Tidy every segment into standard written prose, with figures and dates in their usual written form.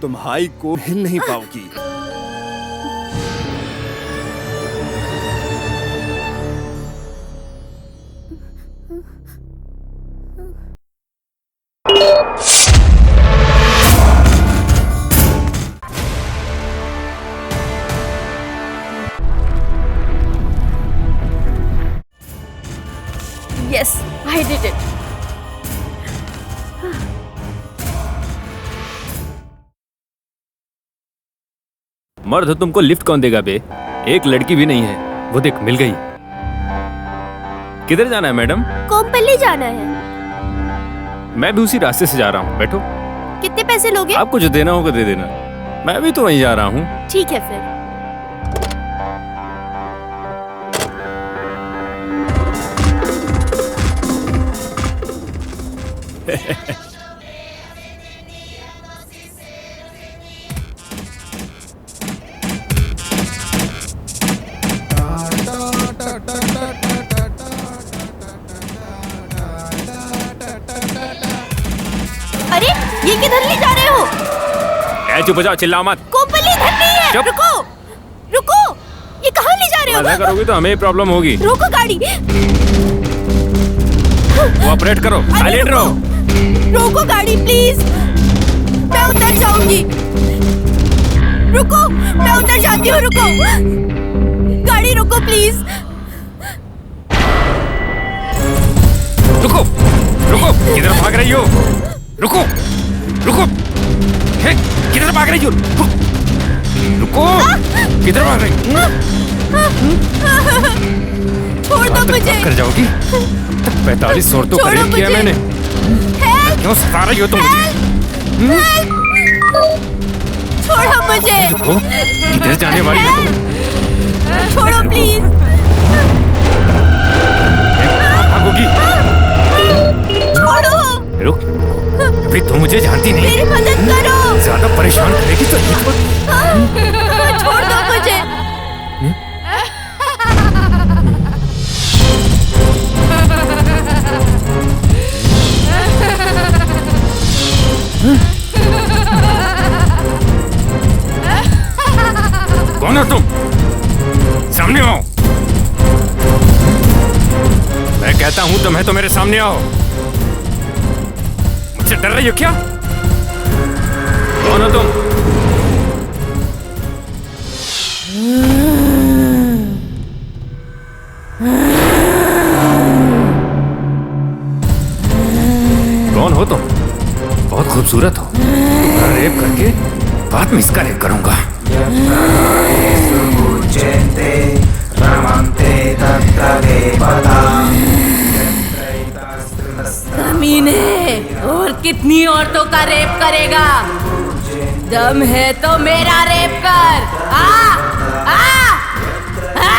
तुम हाई को हिल नहीं पाओगी। Yes, I did it. मर्द तुमको लिफ्ट कौन देगा बे? एक लड़की भी नहीं है। वो देख मिल गई। किधर जाना है मैडम? कोम्पली जाना है। मैं भी उसी रास्ते से जा रहा हूँ। बैठो। कितने पैसे लोगे? आपको जो देना होगा दे देना। मैं भी तो वहीं जा रहा हूँ। ठीक है फिर। अरे ये किधर ले जा रहे हो? चुप हो जाओ, चिल्लाओ मत। कोम्पली इधर नहीं है। चुप। रुको रुको, ये कहाँ ले जा रहे हो? मजा करोगी तो हमें ही प्रॉब्लम होगी। रोको गाड़ी। कोऑपरेट करो, साइलेंट रहो। रोको गाड़ी प्लीज, मैं उतर जाऊंगी। रुको, मैं उतर जाती हूँ। रुको गाड़ी, रुको प्लीज। रुको रुको, किधर भाग रही हो? रुको रुको, हे, किधर भाग रही हो? रुको, किधर भाग रही हो? छोड़ दो मुझे। कर जाओगी? 45 औरतों का रेप किया मैंने। क्यों सता रही हो तुम मुझे? छोड़ो मुझे। रुको, किधर जाने वाली हो तुम? छोड़ो प्लीज। भागोगी? छोड़ो। रुक, अभी तुम मुझे जानती नहीं। मेरी मदद करो। ज्यादा परेशान करेगी तो छोड़ दो मुझे। कौन हो तुम? सामने आओ। मैं कहता हूं तुम्हें तो मेरे सामने आओ। मुझसे डर रही हो क्या? कौन हो तुम? कौन हो तुम? बहुत खूबसूरत हो। तुम्हारा रेप करके बाद में इसका रेप करूंगा। कमीने, और कितनी औरतों का रेप करेगा? दम है तो मेरा रेप कर। आ आ आ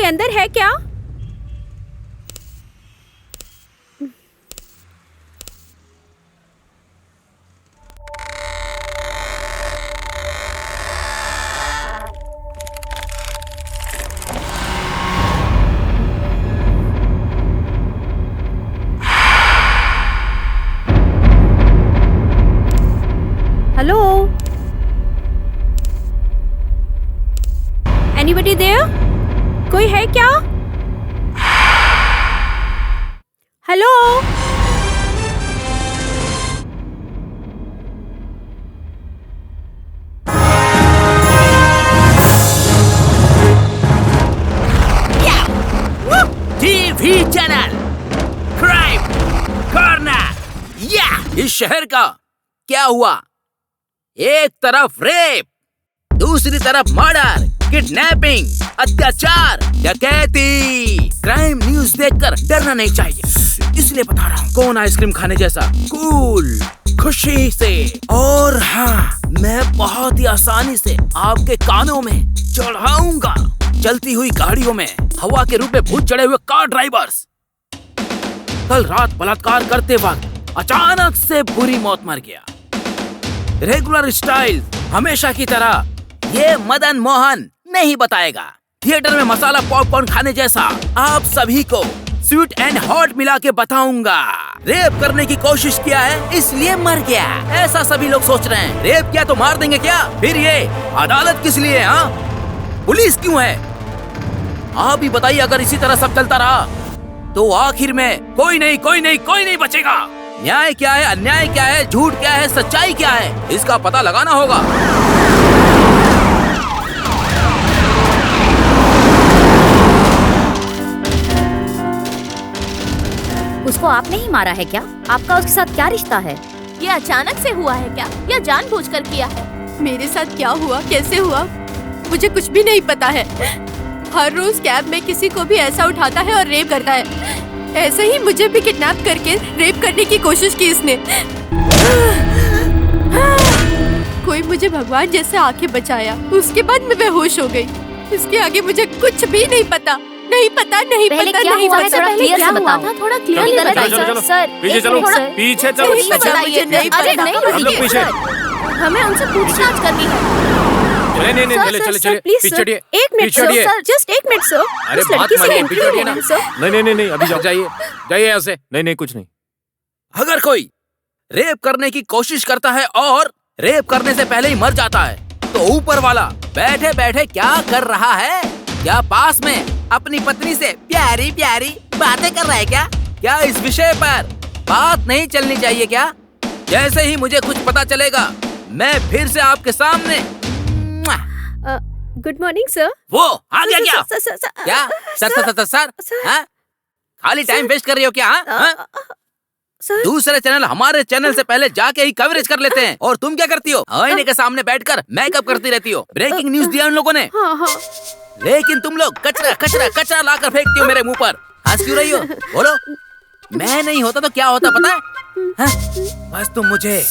अंदर है क्या? Hello, anybody there? कोई है क्या? Hello, TV channel crime corner. या इस शहर का क्या हुआ? एक तरफ रेप, दूसरी तरफ मर्डर, किडनैपिंग, अत्याचार, डकैती। क्राइम न्यूज़ देखकर डरना नहीं चाहिए, इसलिए बता रहा हूँ। कौन आइसक्रीम खाने जैसा कूल, खुशी से। और हाँ, मैं बहुत ही आसानी से आपके कानों में चढ़ाऊंगा चलती हुई गाड़ियों में हवा के रूप में भूत चढ़े हुए कार ड्राइवर्स। कल रात बलात्कार करते वक्त अचानक से बुरी मौत मर गया। रेगुलर स्टाइल हमेशा की तरह ये मदन मोहन नहीं बताएगा। थिएटर में मसाला पॉपकॉर्न खाने जैसा आप सभी को स्वीट एंड हॉट मिला के बताऊंगा। रेप करने की कोशिश किया है इसलिए मर गया, ऐसा सभी लोग सोच रहे हैं। रेप किया तो मार देंगे क्या? फिर ये अदालत किस लिए? हाँ, पुलिस क्यों है? आप ही बताइए। अगर इसी तरह सब चलता रहा तो आखिर में कोई नहीं बचेगा। न्याय क्या है, अन्याय क्या है, झूठ क्या है, सच्चाई क्या है, इसका पता लगाना होगा। उसको आपने ही मारा है क्या? आपका उसके साथ क्या रिश्ता है? ये अचानक से हुआ है क्या या जानबूझकर किया है? मेरे साथ क्या हुआ, कैसे हुआ, मुझे कुछ भी नहीं पता है। हर रोज कैब में किसी को भी ऐसा उठाता है और रेप करता है। ऐसे ही मुझे भी किडनैप करके रेप करने की कोशिश की इसने। कोई मुझे भगवान जैसे आके बचाया, उसके बाद मैं बेहोश हो गई। इसके आगे मुझे कुछ भी नहीं पता। पहले क्या हुआ है, थोड़ा क्लियर से बताओ। थोड़ा क्लियर चलो, सर, पीछे चलो, पीछे चलो। अरे नहीं हम लोग पीछे। हमें उनसे पूछताछ करनी है। नहीं, चले प्लीज पीछे सर, हटिए। एक मिनट पीछे हटिए। सर, जस्ट एक मिनट सर। अरे उस बात लड़की से मानिए, इंटरव्यू पीछे हटिए ना। हुआ है, सर। नहीं, अभी जाइए यहाँ से। नहीं, कुछ नहीं। अगर कोई रेप करने की कोशिश करता है और रेप करने से पहले ही मर जाता है तो ऊपर वाला बैठे बैठे क्या कर रहा है? क्या पास में अपनी पत्नी से प्यारी प्यारी बातें कर रहा है क्या? क्या इस विषय पर बात नहीं चलनी चाहिए क्या? जैसे ही मुझे कुछ पता चलेगा मैं फिर से आपके सामने। Good morning sir. वो आ गया क्या? क्या सर? हाँ? खाली टाइम वेस्ट कर रही हो क्या? हाँ? दूसरे चैनल हमारे चैनल से पहले जाके ही कवरेज कर लेते हैं और तुम क्या करती हो? आईने के सामने बैठकर मेकअप करती रहती हो। ब्रेकिंग न्यूज दिया उन लोगों ने। हाँ। लेकिन तुम लोग कचरा लाकर फेंकती हो मेरे मुंह पर। हंस क्यों रही हो? बोलो। मैं नहीं होता तो क्या होता पता है? हाँ? बस तुम मुझे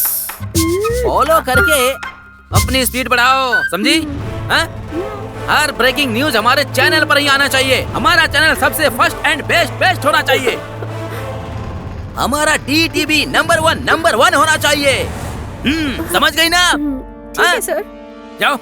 फॉलो करके अपनी स्पीड बढ़ाओ, समझी? हाँ? हर ब्रेकिंग न्यूज हमारे चैनल पर ही आना चाहिए। हमारा चैनल सबसे फर्स्ट एंड बेस्ट होना चाहिए। हमारा DTV नंबर वन होना चाहिए। समझ गई ना? ठीक है सर। जाओ।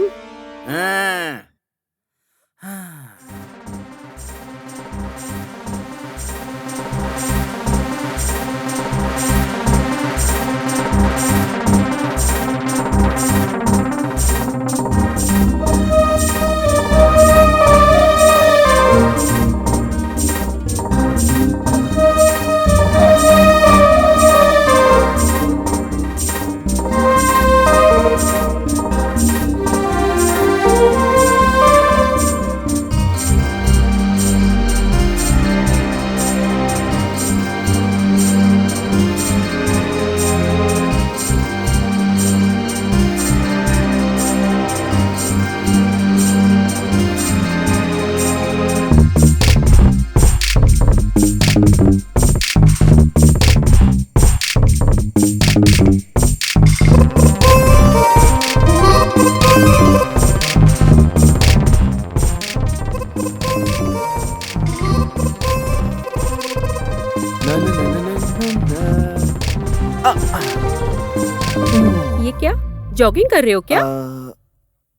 जॉगिंग कर रहे हो क्या?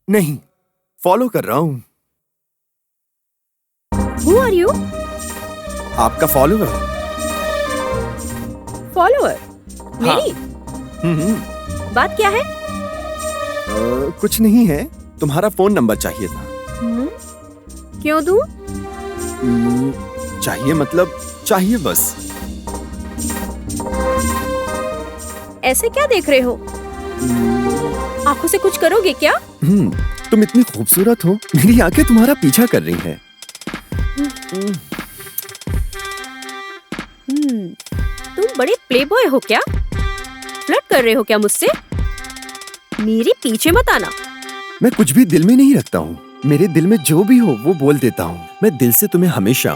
नहीं, फॉलो कर रहा हूँ। Who are you? आपका फॉलोअर। फॉलोअर? मेरी? बात क्या है? कुछ नहीं है, तुम्हारा फोन नंबर चाहिए था। क्यों दूं? चाहिए मतलब चाहिए बस। ऐसे क्या देख रहे हो? आंखों से कुछ करोगे क्या? तुम इतनी खूबसूरत हो, मेरी आंखें तुम्हारा पीछा कर रही हैं। तुम बड़े प्लेबॉय हो क्या? फ्लर्ट कर रहे हो क्या मुझसे? मेरे पीछे मत आना। मैं कुछ भी दिल में नहीं रखता हूँ। मेरे दिल में जो भी हो वो बोल देता हूँ। मैं दिल से तुम्हें हमेशा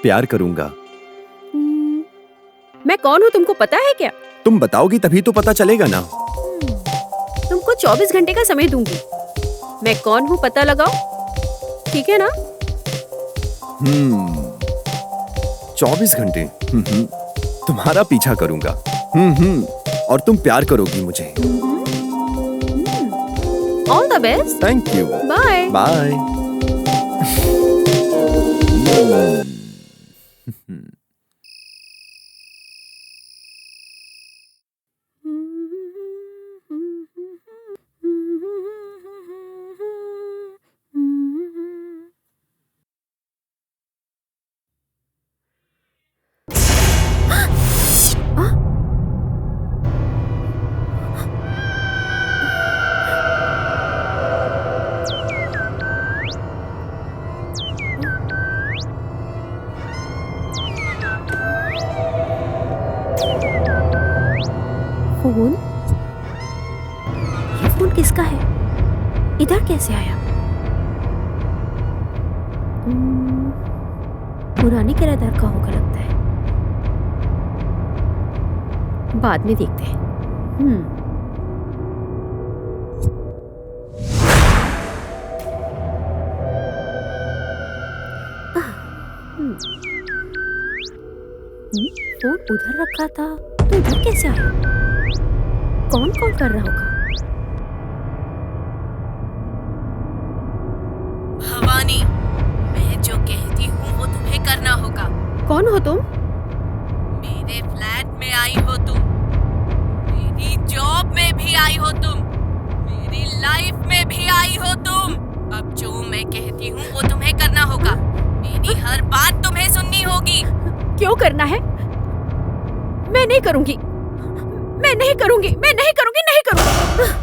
प्यार करूंगा। मैं कौन हूँ तुमको पता है क्या? तुम बताओगी तभी तो पता चलेगा ना। तुमको 24 घंटे का समय दूंगी। मैं कौन हूँ पता लगाओ, ठीक है ना? 24 घंटे तुम्हारा पीछा करूंगा। और तुम प्यार करोगी मुझे। All the best. Thank you. Bye bye. Phone? ये फोन किसका है? इधर कैसे आया? पुराने किराएदार का होगा लगता है। बाद में देखते हैं। फोन उधर रखा था तो इधर कैसे आया? कौन कॉल कर रहा होगा? भवानी, मैं जो कहती हूँ वो तुम्हें करना होगा। कौन हो तुम? मेरे फ्लैट में आई हो तुम, मेरी जॉब में भी आई हो तुम, मेरी लाइफ में भी आई हो तुम। अब जो मैं कहती हूँ वो तुम्हें करना होगा। मेरी हर बात तुम्हें सुननी होगी। क्यों करना है? मैं नहीं करूंगी, मैं नहीं करूंगी, मैं नहीं करूंगी, नहीं करूंगी।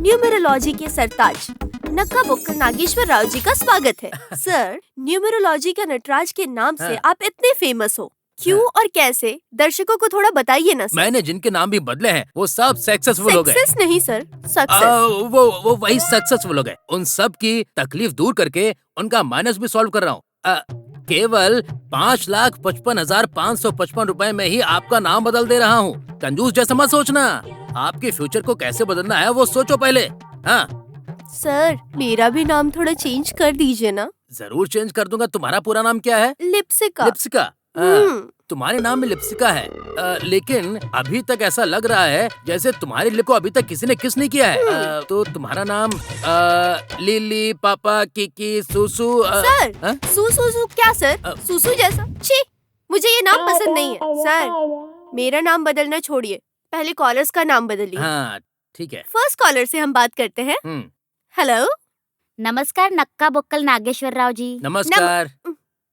न्यूमेरोलॉजी के सरताज नक्का बुक्कल नागेश्वर राव जी का स्वागत है। सर, न्यूमेरोलॉजी के नटराज के नाम से आप इतने फेमस हो, क्यों और कैसे? दर्शकों को थोड़ा बताइए ना सर। मैंने जिनके नाम भी बदले हैं वो सब सक्सेसफुल हो गए। सक्सेस नहीं सर, सक्सेस। वो वही सक्सेसफुल हो गए। उन सब की तकलीफ दूर करके उनका माइनस भी सॉल्व कर रहा हूँ। केवल 5,55,555 रुपए में ही आपका नाम बदल दे रहा हूँ। कंजूस जैसा मत सोचना। आपके फ्यूचर को कैसे बदलना है वो सोचो पहले। हाँ सर, मेरा भी नाम थोड़ा चेंज कर दीजिए ना। जरूर चेंज कर दूंगा। तुम्हारा पूरा नाम क्या है? लिप्सिका। लिप्सिका। तुम्हारे नाम में लिप्सिका है, लेकिन अभी तक ऐसा लग रहा है जैसे तुम्हारे लिप को अभी तक किसी ने किस नहीं किया है। तो तुम्हारा नाम लिली, पापा, किकी, सुसु। सर, सुसु क्या सर? सुसु जैसा? छी, मुझे ये नाम पसंद नहीं है। सर, मेरा नाम बदलना छोड़िए, पहले कॉलर्स का नाम बदलिए। हाँ ठीक है। फर्स्ट कॉलर से हम बात करते हैं। हेलो। नमस्कार नक्का बुक्कल नागेश्वर राव जी। नमस्कार।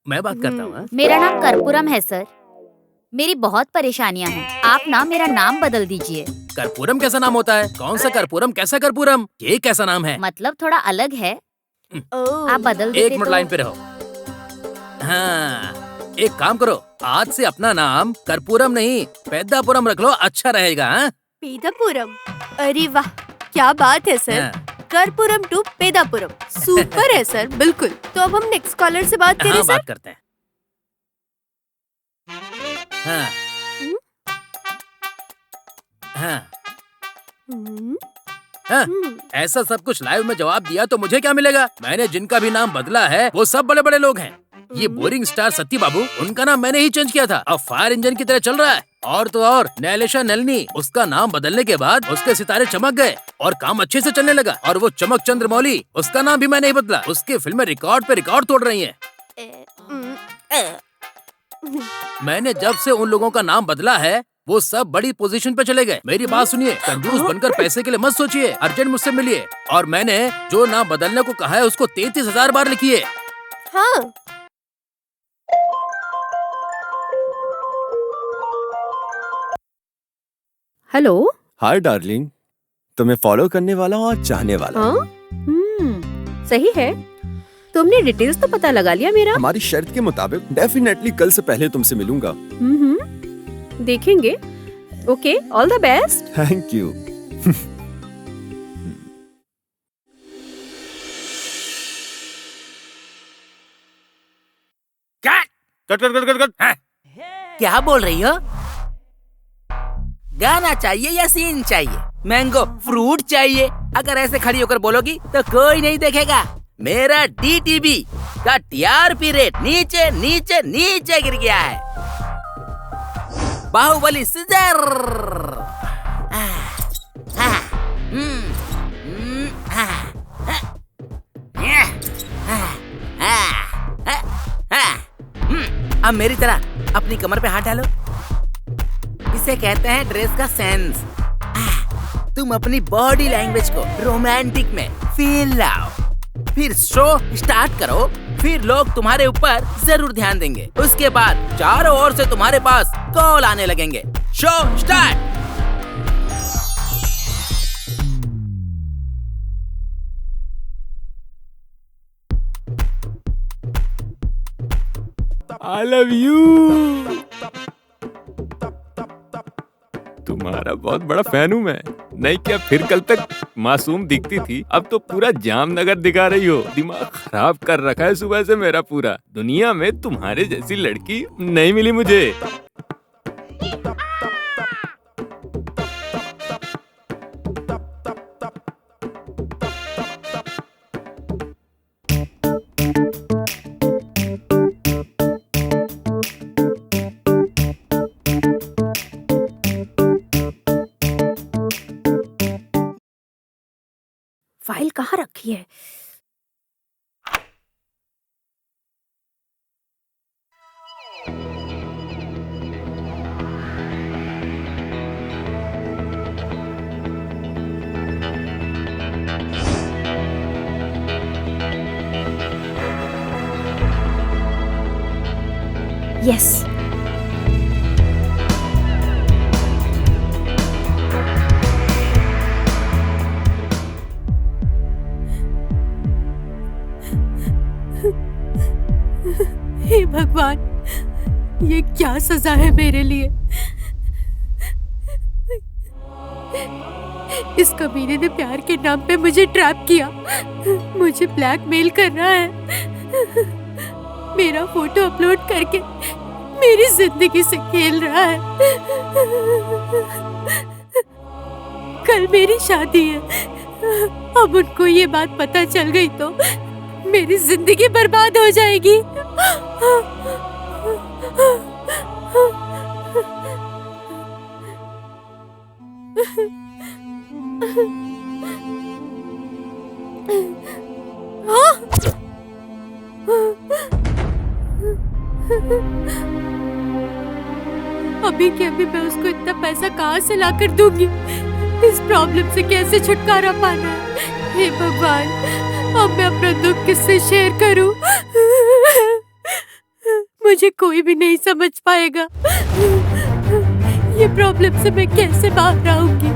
मैं बात करता हूँ। मेरा नाम कर्पूरम है सर। मेरी बहुत परेशानियां हैं। आप ना मेरा नाम बदल दीजिए। कर्पूरम कैसा नाम होता है? कौन सा कर्पूरम? कैसा कर्पूरम? ये कैसा नाम है? मतलब थोड़ा अलग है। आप बदल देते एक मिनट लाइन पे रहो। हाँ, एक काम करो, आज से अपना नाम कर्पूरम नहीं पेद्दापुरम रख लो, अच्छा रहेगा। पेद्दापुरम? अरे वाह, क्या बात है सर। करपुरम टू पेदापुरम। सुपर है सर, बिल्कुल। तो अब हम नेक्स्ट कॉलर से बात करें हाँ, सर। बात करते हैं। हाँ हाँ हम्म, हाँ, हम्म, ऐसा सब कुछ लाइव में जवाब दिया तो मुझे क्या मिलेगा? मैंने जिनका भी नाम बदला है वो सब बड़े बड़े लोग हैं। ये बोरिंग स्टार सत्ती बाबू, उनका नाम मैंने ही चेंज किया था, अब फायर इंजन की तरह चल रहा है। और तो और नैलेशा नलिनी, उसका नाम बदलने के बाद उसके सितारे चमक गए और काम अच्छे से चलने लगा। और वो चमक चंद्र मौली, उसका नाम भी मैंने ही बदला, उसकी फिल्में रिकॉर्ड पे रिकॉर्ड तोड़ रही हैं। मैंने जब से उन लोगों का नाम बदला है वो सब बड़ी पोजीशन पे चले गए। मेरी बात सुनिए, कंजूस बनकर पैसे के लिए मत सोचिए, अर्जेंट मुझसे मिलिए। और मैंने जो नाम बदलने को कहा है उसको 33,000 बार लिखिए। हाँ। हेलो। हाय डार्लिंग, तुम्हें फॉलो करने वाला और चाहने वाला। हाँ? सही है। तुमने डिटेल्स तो पता लगा लिया मेरा? हमारी शर्त के मुताबिक डेफिनेटली कल से पहले तुमसे मिलूंगा। देखेंगे। Okay, all the best. Thank you. Cut cut cut cut cut. हाँ। क्या बोल रही हो? गाना चाहिए या सीन चाहिए? मैंगो फ्रूट चाहिए? अगर ऐसे खड़ी होकर बोलोगी तो कोई नहीं देखेगा। मेरा DTV का TRP रेट नीचे नीचे नीचे गिर गया है। बाहुबली सीजर। अब मेरी तरह अपनी कमर पे हाथ डालो। इसे कहते हैं ड्रेस का सेंस। तुम अपनी बॉडी लैंग्वेज को रोमांटिक में फील लाओ, फिर शो स्टार्ट करो, फिर लोग तुम्हारे ऊपर जरूर ध्यान देंगे। उसके बाद चारों ओर से तुम्हारे पास कॉल आने लगेंगे। Show start. I love you। तुम्हारा बहुत बड़ा फैन हूँ मैं। नहीं क्या, फिर कल तक मासूम दिखती थी, अब तो पूरा जामनगर दिखा रही हो। दिमाग खराब कर रखा है सुबह से मेरा पूरा। दुनिया में तुम्हारे जैसी लड़की नहीं मिली मुझे। फाइल कहाँ रखी है? यस। हे भगवान, ये क्या सजा है मेरे लिए। इस कमीने ने प्यार के नाम पे मुझे ट्रैप किया, मुझे ब्लैकमेल कर रहा है, मेरा फोटो अपलोड करके मेरी जिंदगी से खेल रहा है। कल मेरी शादी है, अब उनको ये बात पता चल गई तो मेरी जिंदगी बर्बाद हो जाएगी। अभी के अभी मैं उसको इतना पैसा कहाँ से लाकर दूंगी? इस प्रॉब्लम से कैसे छुटकारा पाना है? हे भगवान, अब मैं अपना दुख किससे शेयर करूं? मुझे कोई भी नहीं समझ पाएगा। ये प्रॉब्लम से मैं कैसे बाहर आऊंगी?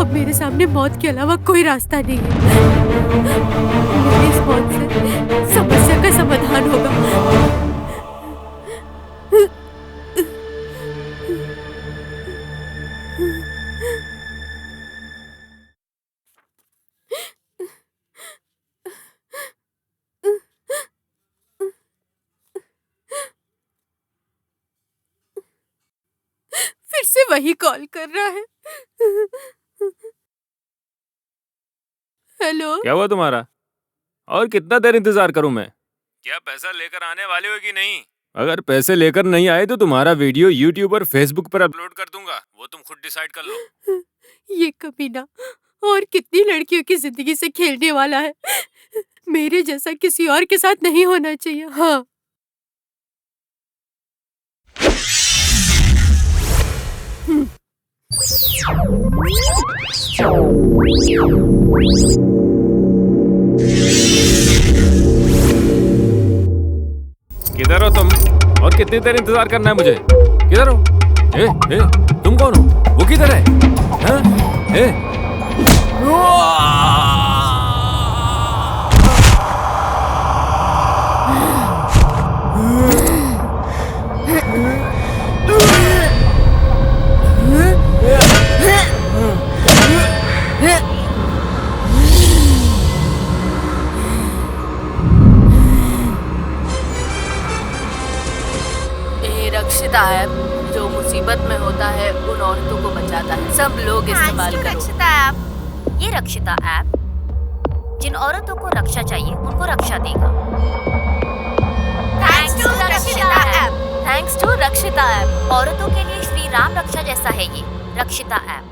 अब मेरे सामने मौत के अलावा कोई रास्ता नहीं है। मेरी इस मौत से समस्या का समाधान होगा। वही कॉल कर रहा है। हेलो। क्या हुआ तुम्हारा? और कितना देर इंतजार करूं मैं? क्या पैसा लेकर आने वाले हो कि नहीं? अगर पैसे लेकर नहीं आए तो तुम्हारा वीडियो यूट्यूब और फेसबुक पर अपलोड कर दूंगा, वो तुम खुद डिसाइड कर लो। ये कमीना और कितनी लड़कियों की जिंदगी से खेलने वाला है। मेरे जैसा किसी और के साथ नहीं होना चाहिए। हाँ। किधर हो तुम? और कितनी देर इंतजार करना है मुझे? किधर हो? ए, तुम कौन हो? वो किधर है? हाँ? ये रक्षिता ऐप जो मुसीबत में होता है उन औरतों को बचाता है। सब लोग इस्तेमाल करो। रक्षिता ऐप। ये रक्षिता ऐप जिन औरतों को रक्षा चाहिए उनको रक्षा देगा। थैंक्स टू रक्षिता ऐप। थैंक्स टू रक्षिता ऐप। औरतों के लिए श्री राम रक्षा जैसा है ये रक्षिता ऐप।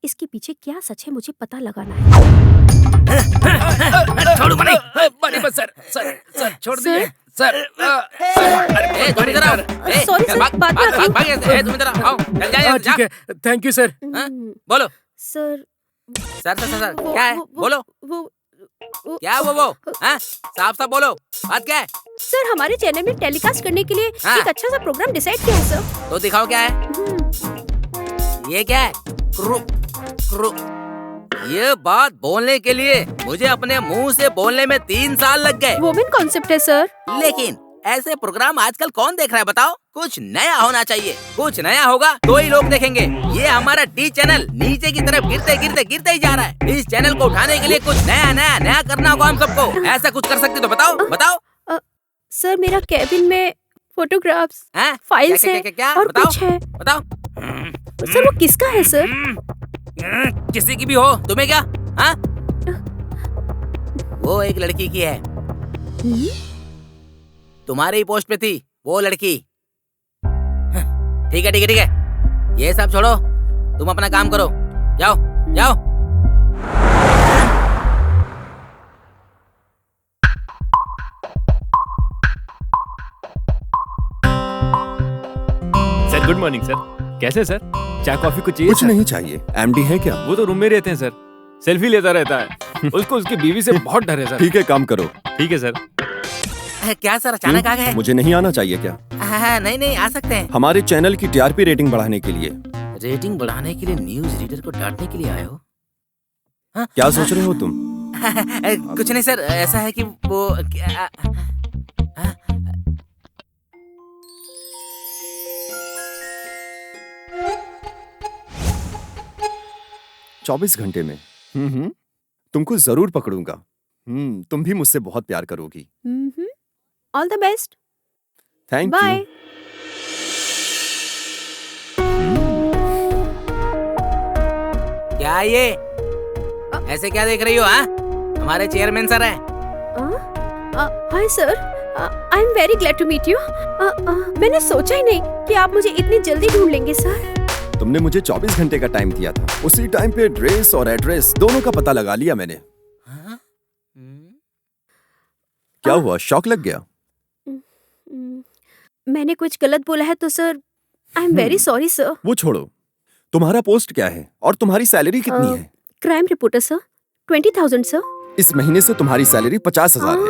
इसके पीछे क्या सच है मुझे पता लगाना है। छोड़ो बनी बनी बस सर छोड़ दीजिए सर। ए तुम इधर आओ। Sorry, sir, बाद में आती हूँ। भाग ए तुम इधर आओ। चल जा ठीक है, थैंक यू सर। बोलो सर सर क्या है? बोलो वो क्या वो हाँ साफ साफ बोलो, बात क्या है? सर हमारे चैनल में टेलीकास्ट करने के लिए हाँ। एक अच्छा सा प्रोग्राम डिसाइड किया है सर। तो दिखाओ क्या है? ये क्या है? क्रू क्रू ये बात बोलने के लिए मुझे अपने मुंह से बोलने में 3 साल लग गए। वुमेन कॉन्सेप्ट है सर। लेकिन ऐसे प्रोग्राम आजकल कौन देख रहा है बताओ? कुछ नया होना चाहिए। कुछ नया होगा तो ही लोग देखेंगे। ये हमारा डी चैनल नीचे की तरफ गिरते ही जा रहा है। इस चैनल को उठाने के लिए कुछ नया करना होगा हम सबको। ऐसा कुछ कर सकते तो बताओ। सर मेरा कैबिन में फोटोग्राफ्स हैं? फाइल्स है क्या? और बताओ कुछ है। बताओ। सर वो किसका है सर? किसी की भी हो, तुम्हें क्या? हाँ? वो एक लड़की की है। तुम्हारे ही पोस्ट पे थी वो लड़की। ठीक है ये सब छोड़ो, तुम अपना काम करो। जाओ। Sir good morning sir. कैसे सर? चाय कॉफी कुछ चाहिए? कुछ सर? नहीं चाहिए। एमडी है क्या? वो तो रूम में रहते हैं सर। सेल्फी लेता रहता है। उसको उसकी बीवी से बहुत डर है सर। ठीक है, काम करो। ठीक है सर। क्या सर अचानक आ गए? मुझे नहीं आना चाहिए क्या? नहीं आ सकते हैं। हमारे चैनल की टीआरपी रेटिंग बढ़ाने के लिए। रेटिंग बढ़ाने के लिए न्यूज रीडर को डांटने के लिए आए हो? क्या सोच रहे हो तुम? कुछ नहीं सर, ऐसा है कि वो 24 घंटे में तुमको जरूर पकड़ूंगा। तुम भी मुझसे बहुत प्यार करोगी। All the best. Thank bye. You. क्या ये ऐसे क्या देख रही हो? हाँ हमारे चेयरमैन सर हैं। Hi sir, I am very glad to meet you. मैंने सोचा ही नहीं कि आप मुझे इतनी जल्दी ढूंढ लेंगे सर। तुमने मुझे 24 घंटे का टाइम दिया था। उसी टाइम पे ड्रेस और एड्रेस दोनों का पता लगा लिया मैंने। क्या हुआ, शॉक लग गया? मैंने कुछ गलत बोला है तो sir I am very sorry sir. वो छोड़ो, तुम्हारा पोस्ट क्या है और तुम्हारी सैलरी कितनी है? Crime reporter sir, 20,000 sir. इस महीने से तुम्हारी सैलरी 50,000 है।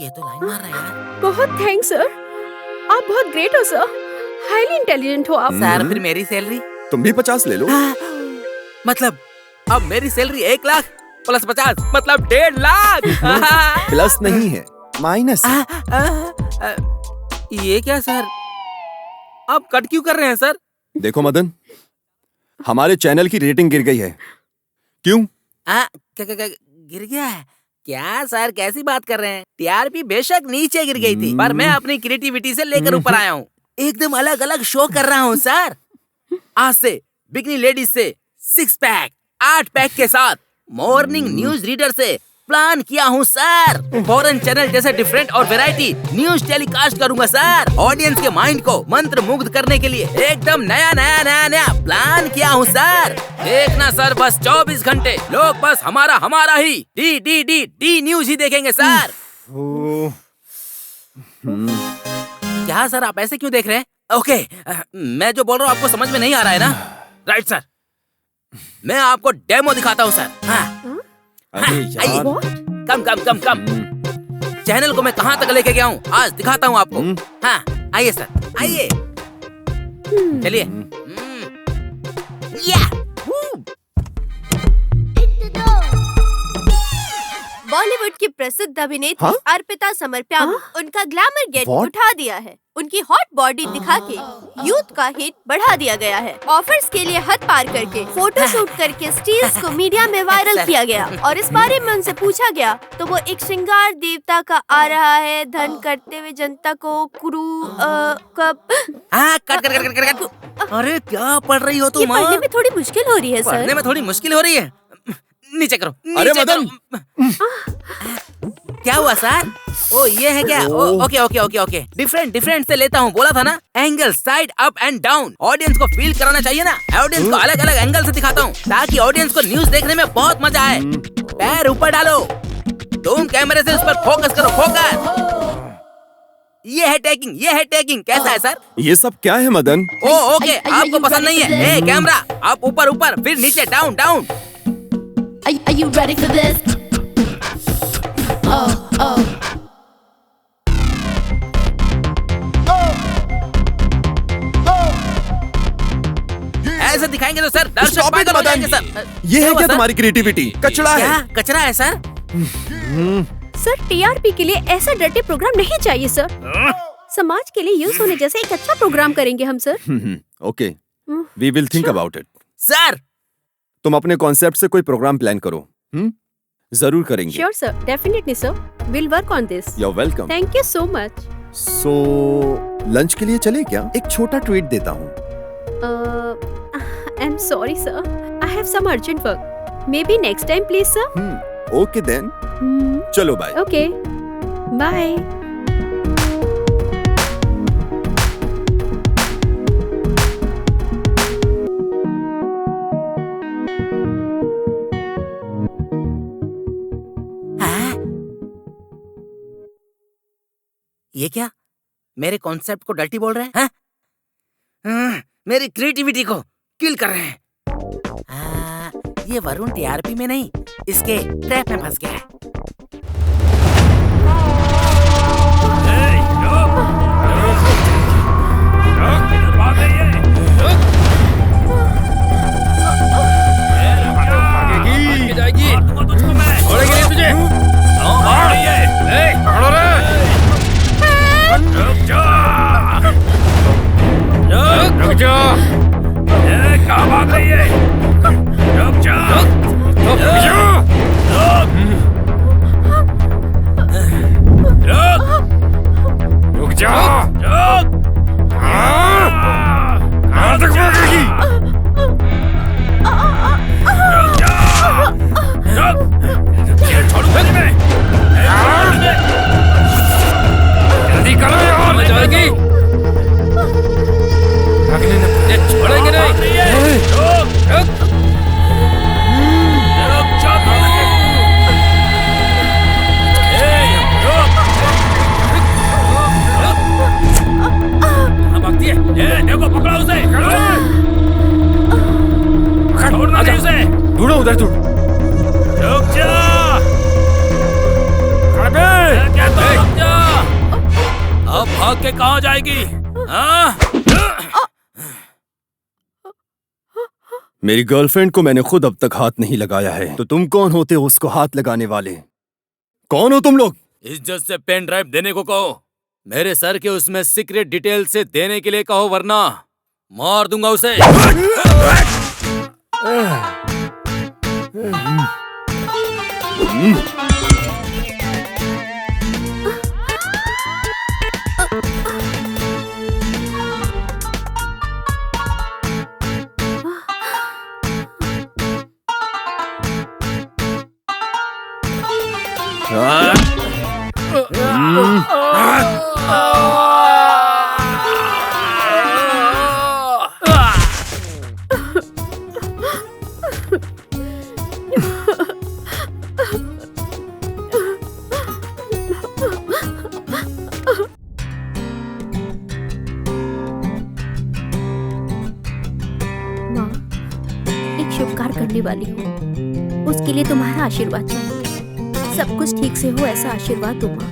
ये तो लाइन मार रहा है यार। बहुत थैंक्स सर, आप बहुत ग्रेट हो सर, हाईली इंटेलिजेंट हो आप। सर फिर मेरी सैलरी? तुम भी 50 ले लो। मतलब अब मेरी सैलरी 1 लाख प्लस 50 मतलब 1.5 लाख। प्लस नहीं है, माइनस। ये क्या सर, आप कट क्यों कर रहे हैं सर? देखो मदन, हमारे चैनल की रेटिंग गिर गई है। क्यों? क्या गिर गया है? क्या सर कैसी बात कर रहे हैं? टीआरपी बेशक नीचे गिर गई थी पर मैं अपनी क्रिएटिविटी से लेकर ऊपर आया हूँ। एकदम अलग अलग शो कर रहा हूँ सर। आज से बिकनी लेडीज से 6 पैक 8 पैक के साथ मॉर्निंग न्यूज रीडर से प्लान किया हूँ सर। फॉरेन चैनल जैसे डिफरेंट और वैरायटी न्यूज टेलीकास्ट करूंगा सर। ऑडियंस के माइंड को मंत्र मुग्ध करने के लिए एकदम नया प्लान किया हूँ सर। देखना सर, बस 24 घंटे लोग बस हमारा ही डी न्यूज ही देखेंगे सर। क्या सर आप ऐसे क्यों देख रहे हैं? ओके, मैं जो बोल रहा हूँ आपको समझ में नहीं आ रहा है ना? राइट सर, मैं आपको डेमो दिखाता हूँ सर। हाँ, अरे यार, कम। चैनल को मैं कहाँ तक लेके गया हूँ आज दिखाता हूँ आपको। हाँ, आइए सर, आइए, चलिए। बॉलीवुड की प्रसिद्ध अभिनेत्री हाँ? अर्पिता समरप्याम उनका ग्लैमर गेट What? उठा दिया है। उनकी हॉट बॉडी दिखा के यूथ का हिट बढ़ा दिया गया है। ऑफर्स के लिए हद पार करके फोटो शूट करके स्टील्स को मीडिया में वायरल किया गया और इस बारे में उनसे पूछा गया तो वो एक श्रृंगार देवता का आ रहा है धन करते हुए जनता को कब। हाँ, कट। अरे क्या पढ़ रही हो ये तुम? पढ़ने में थोड़ी मुश्किल हो रही है पढ़ने सर। में थोड़ी मुश्किल हो रही है। नीचे करो। अरे नीचे मदन! करो। क्या हुआ सर? ओ ये है क्या? ओके। डिफरेंट से लेता हूँ, बोला था ना। Angle, side, up and down. Audience को फील कराना चाहिए ना। ऑडियंस को अलग अलग एंगल से दिखाता हूँ ताकि ऑडियंस को न्यूज देखने में बहुत मजा आए। पैर ऊपर डालो, तुम कैमरे से उस पर फोकस करो, फोकस। ये है टैगिंग। कैसा है सर? ये सब क्या है मदन? ओके, आपको पसंद नहीं है? कैमरा आप ऊपर, फिर नीचे, down. Are you ready for this? ऐसे दिखाएंगे तो सर दर्शक Stop it, पागल हो मदन! जाएंगे सर। ये है हुआ, क्या सर? तुम्हारी क्रिएटिविटी? कचड़ा क्या है। कचरा है सर? सर टीआरपी के लिए ऐसा डर्टी प्रोग्राम नहीं चाहिए सर। समाज के लिए यूज होने जैसे एक अच्छा प्रोग्राम करेंगे हम sir. Okay, we will think about it. Sir तुम अपने कॉन्सेप्ट से कोई प्रोग्राम प्लान करो। जरूर करेंगे। Sure, sir. Definitely, sir. We'll work on this. You're welcome. Thank you so much. So, lunch के लिए चले क्या? एक छोटा ट्वीट देता हूँ। I'm sorry, sir. I have some urgent work. Maybe next time, please, sir. Okay then, चलो bye. Okay. Bye. ये क्या? मेरे कॉन्सेप्ट को डर्टी बोल रहे हैं? मेरी क्रिएटिविटी को किल कर रहे हैं। ये वरुण टीआरपी में नहीं, इसके ट्रैप में फंस गया है। ढूंढो उधर, रुक जा। अब भाग के कहाँ जाएगी? मेरी गर्लफ्रेंड को मैंने खुद अब तक हाथ नहीं लगाया है, तो तुम कौन होते हो उसको हाथ लगाने वाले? कौन हो तुम लोग? इज्जत से पेन ड्राइव देने को कहो। मेरे सर के उसमें सीक्रेट डिटेल से देने के लिए कहो, वरना मार दूंगा उसे। माँ, एक शुभ कार्य करने वाली हूँ, उसके लिए तुम्हारा आशीर्वाद चाहिए। सब कुछ ठीक से हो ऐसा आशीर्वाद दो माँ।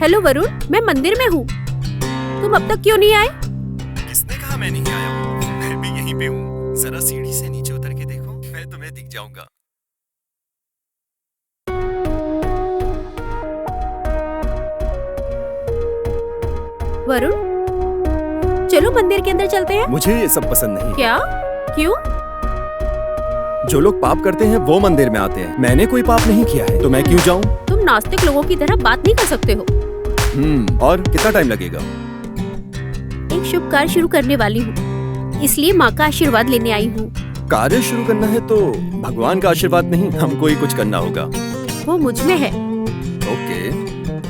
हेलो वरुण, मैं मंदिर में हूँ। तुम अब तक क्यों नहीं आए? किसने कहा मैं नहीं आया हूँ? मैं भी यहीं पे हूँ। जरा सीढ़ी से नीचे उतर के देखो, मैं तुम्हें दिख जाऊंगा। वरुण, चलो मंदिर के अंदर चलते हैं। मुझे ये सब पसंद नहीं। क्या? क्यों? जो लोग पाप करते हैं वो मंदिर में आते हैं। मैंने कोई पाप नहीं किया है, तो मैं क्यों जाऊँ? तुम नास्तिक लोगों की तरह बात नहीं कर सकते हो। और कितना टाइम लगेगा? एक शुभ कार्य शुरू करने वाली हूँ, इसलिए माँ का आशीर्वाद लेने आई हूँ। कार्य शुरू करना है तो भगवान का आशीर्वाद नहीं, हमको ही कुछ करना होगा। वो मुझ में है। ओके,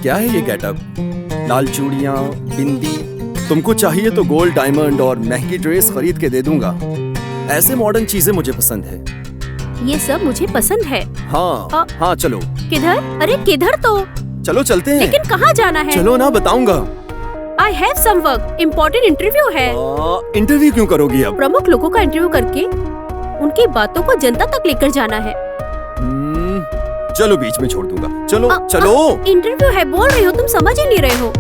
क्या है ये गेटअप? लाल चूड़ियाँ, बिंदी। तुमको चाहिए तो गोल्ड, डायमंड और महंगी ड्रेस खरीद के दे दूंगा। ऐसे मॉडर्न चीजें मुझे पसंद है। ये सब मुझे पसंद है। हाँ हाँ चलो। किधर? अरे किधर तो? चलो चलते हैं। लेकिन कहाँ जाना है? चलो ना, बताऊंगा। I have some work, important interview है। इंटरव्यू क्यों करोगी अब? प्रमुख लोगों का इंटरव्यू करके उनकी बातों को जनता तक लेकर जाना है। चलो बीच में छोड़ दूंगा। चलो चलो। इंटरव्यू है बोल रही हो, तुम समझ ही नहीं रहे हो।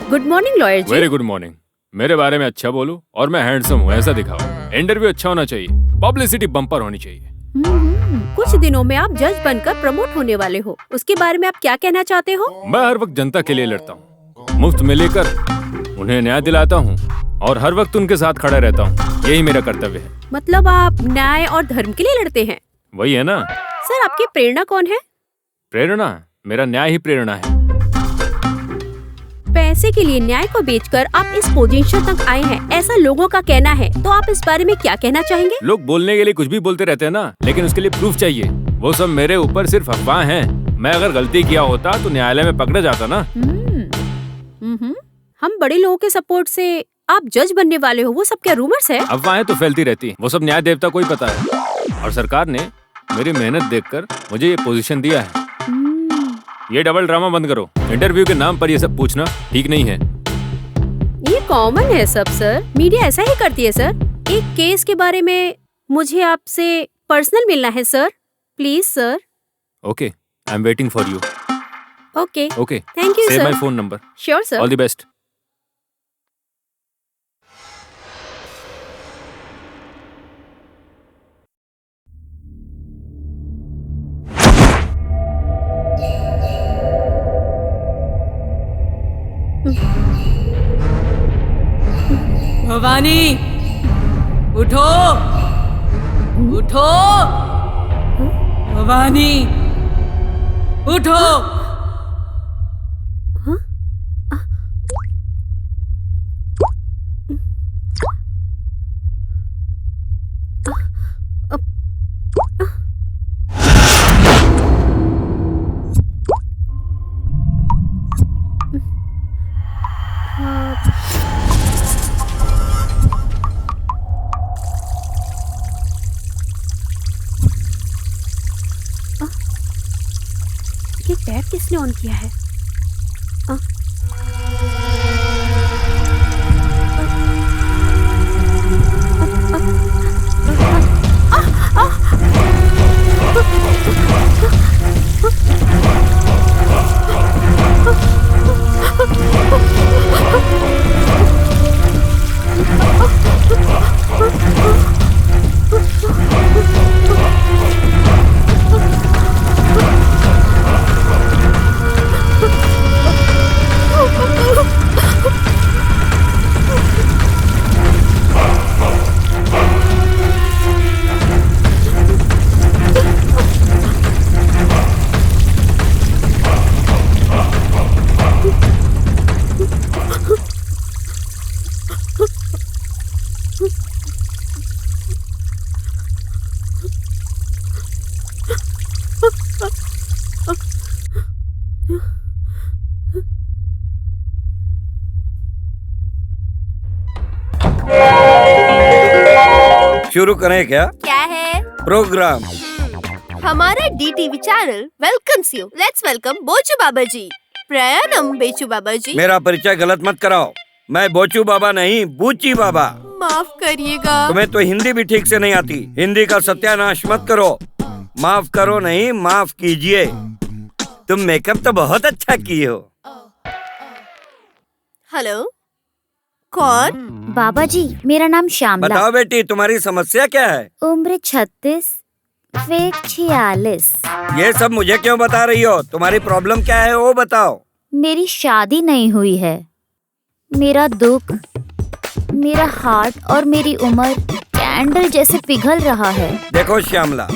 Good morning lawyer ji. Very good morning. मेरे बारे में अच्छा बोलो और मैं हैंडसम हूँ ऐसा दिखाओ। इंटरव्यू अच्छा होना चाहिए, पब्लिसिटी बम्पर होनी चाहिए। कुछ दिनों में आप जज बनकर प्रमोट होने वाले हो, उसके बारे में आप क्या कहना चाहते हो? मैं हर वक्त जनता के लिए लड़ता हूँ, मुफ्त में लेकर उन्हें न्याय दिलाता हूँ और हर वक्त उनके साथ खड़ा रहता हूँ। यही मेरा कर्तव्य है। मतलब आप न्याय और धर्म के लिए लड़ते हैं? वही है ना। सर, आपकी प्रेरणा कौन है? प्रेरणा? मेरा न्याय ही प्रेरणा है। पैसे के लिए न्याय को बेचकर आप इस पोजीशन तक आए हैं, ऐसा लोगों का कहना है। तो आप इस बारे में क्या कहना चाहेंगे? लोग बोलने के लिए कुछ भी बोलते रहते हैं ना, लेकिन उसके लिए प्रूफ चाहिए। वो सब मेरे ऊपर सिर्फ अफवाह हैं। मैं अगर गलती किया होता तो न्यायालय में पकड़ा जाता ना। हम बड़े लोगों के सपोर्ट से आप जज बनने वाले हो, वो सब क्या रूमर्स है? अफवाहें तो फैलती रहती, वो सब न्याय देवता को ही पता है। और सरकार ने मेरी मेहनत देखकर मुझे ये पोजीशन दिया है। ये डबल ड्रामा बंद करो। इंटरव्यू के नाम पर ये सब पूछना ठीक नहीं है। ये कॉमन है सब सर, मीडिया ऐसा ही करती है सर। एक केस के बारे में मुझे आपसे पर्सनल मिलना है sir, please sir. Okay, I am waiting for you. Okay okay, thank you save sir. My phone number. Sure sir. All the best. Bhavani, उठो उठो। भवानी, उठो। ये टैप किसने ऑन किया है? शुरू करें क्या? क्या है? प्रोग्राम। हमारा DTV channel welcomes you. Let's welcome Bochu Baba ji. प्रणाम बेचू बाबा जी। मेरा परिचय गलत मत कराओ, मैं बोचू बाबा नहीं, बूची बाबा। माफ करिएगा। तुम्हें तो हिंदी भी ठीक से नहीं आती, हिंदी का सत्यानाश मत करो। माफ करो नहीं, माफ कीजिए। तुम मेकअप तो बहुत अच्छा किए हो। हेलो, कौन? बाबा जी, मेरा नाम श्यामला। बताओ बेटी, तुम्हारी समस्या क्या है? उम्र 36, वेट 46। ये सब मुझे क्यों बता रही हो? तुम्हारी प्रॉब्लम क्या है वो बताओ। मेरी शादी नहीं हुई है। मेरा दुख, मेरा हार्ट और मेरी उम्र कैंडल जैसे पिघल रहा है। देखो श्यामला,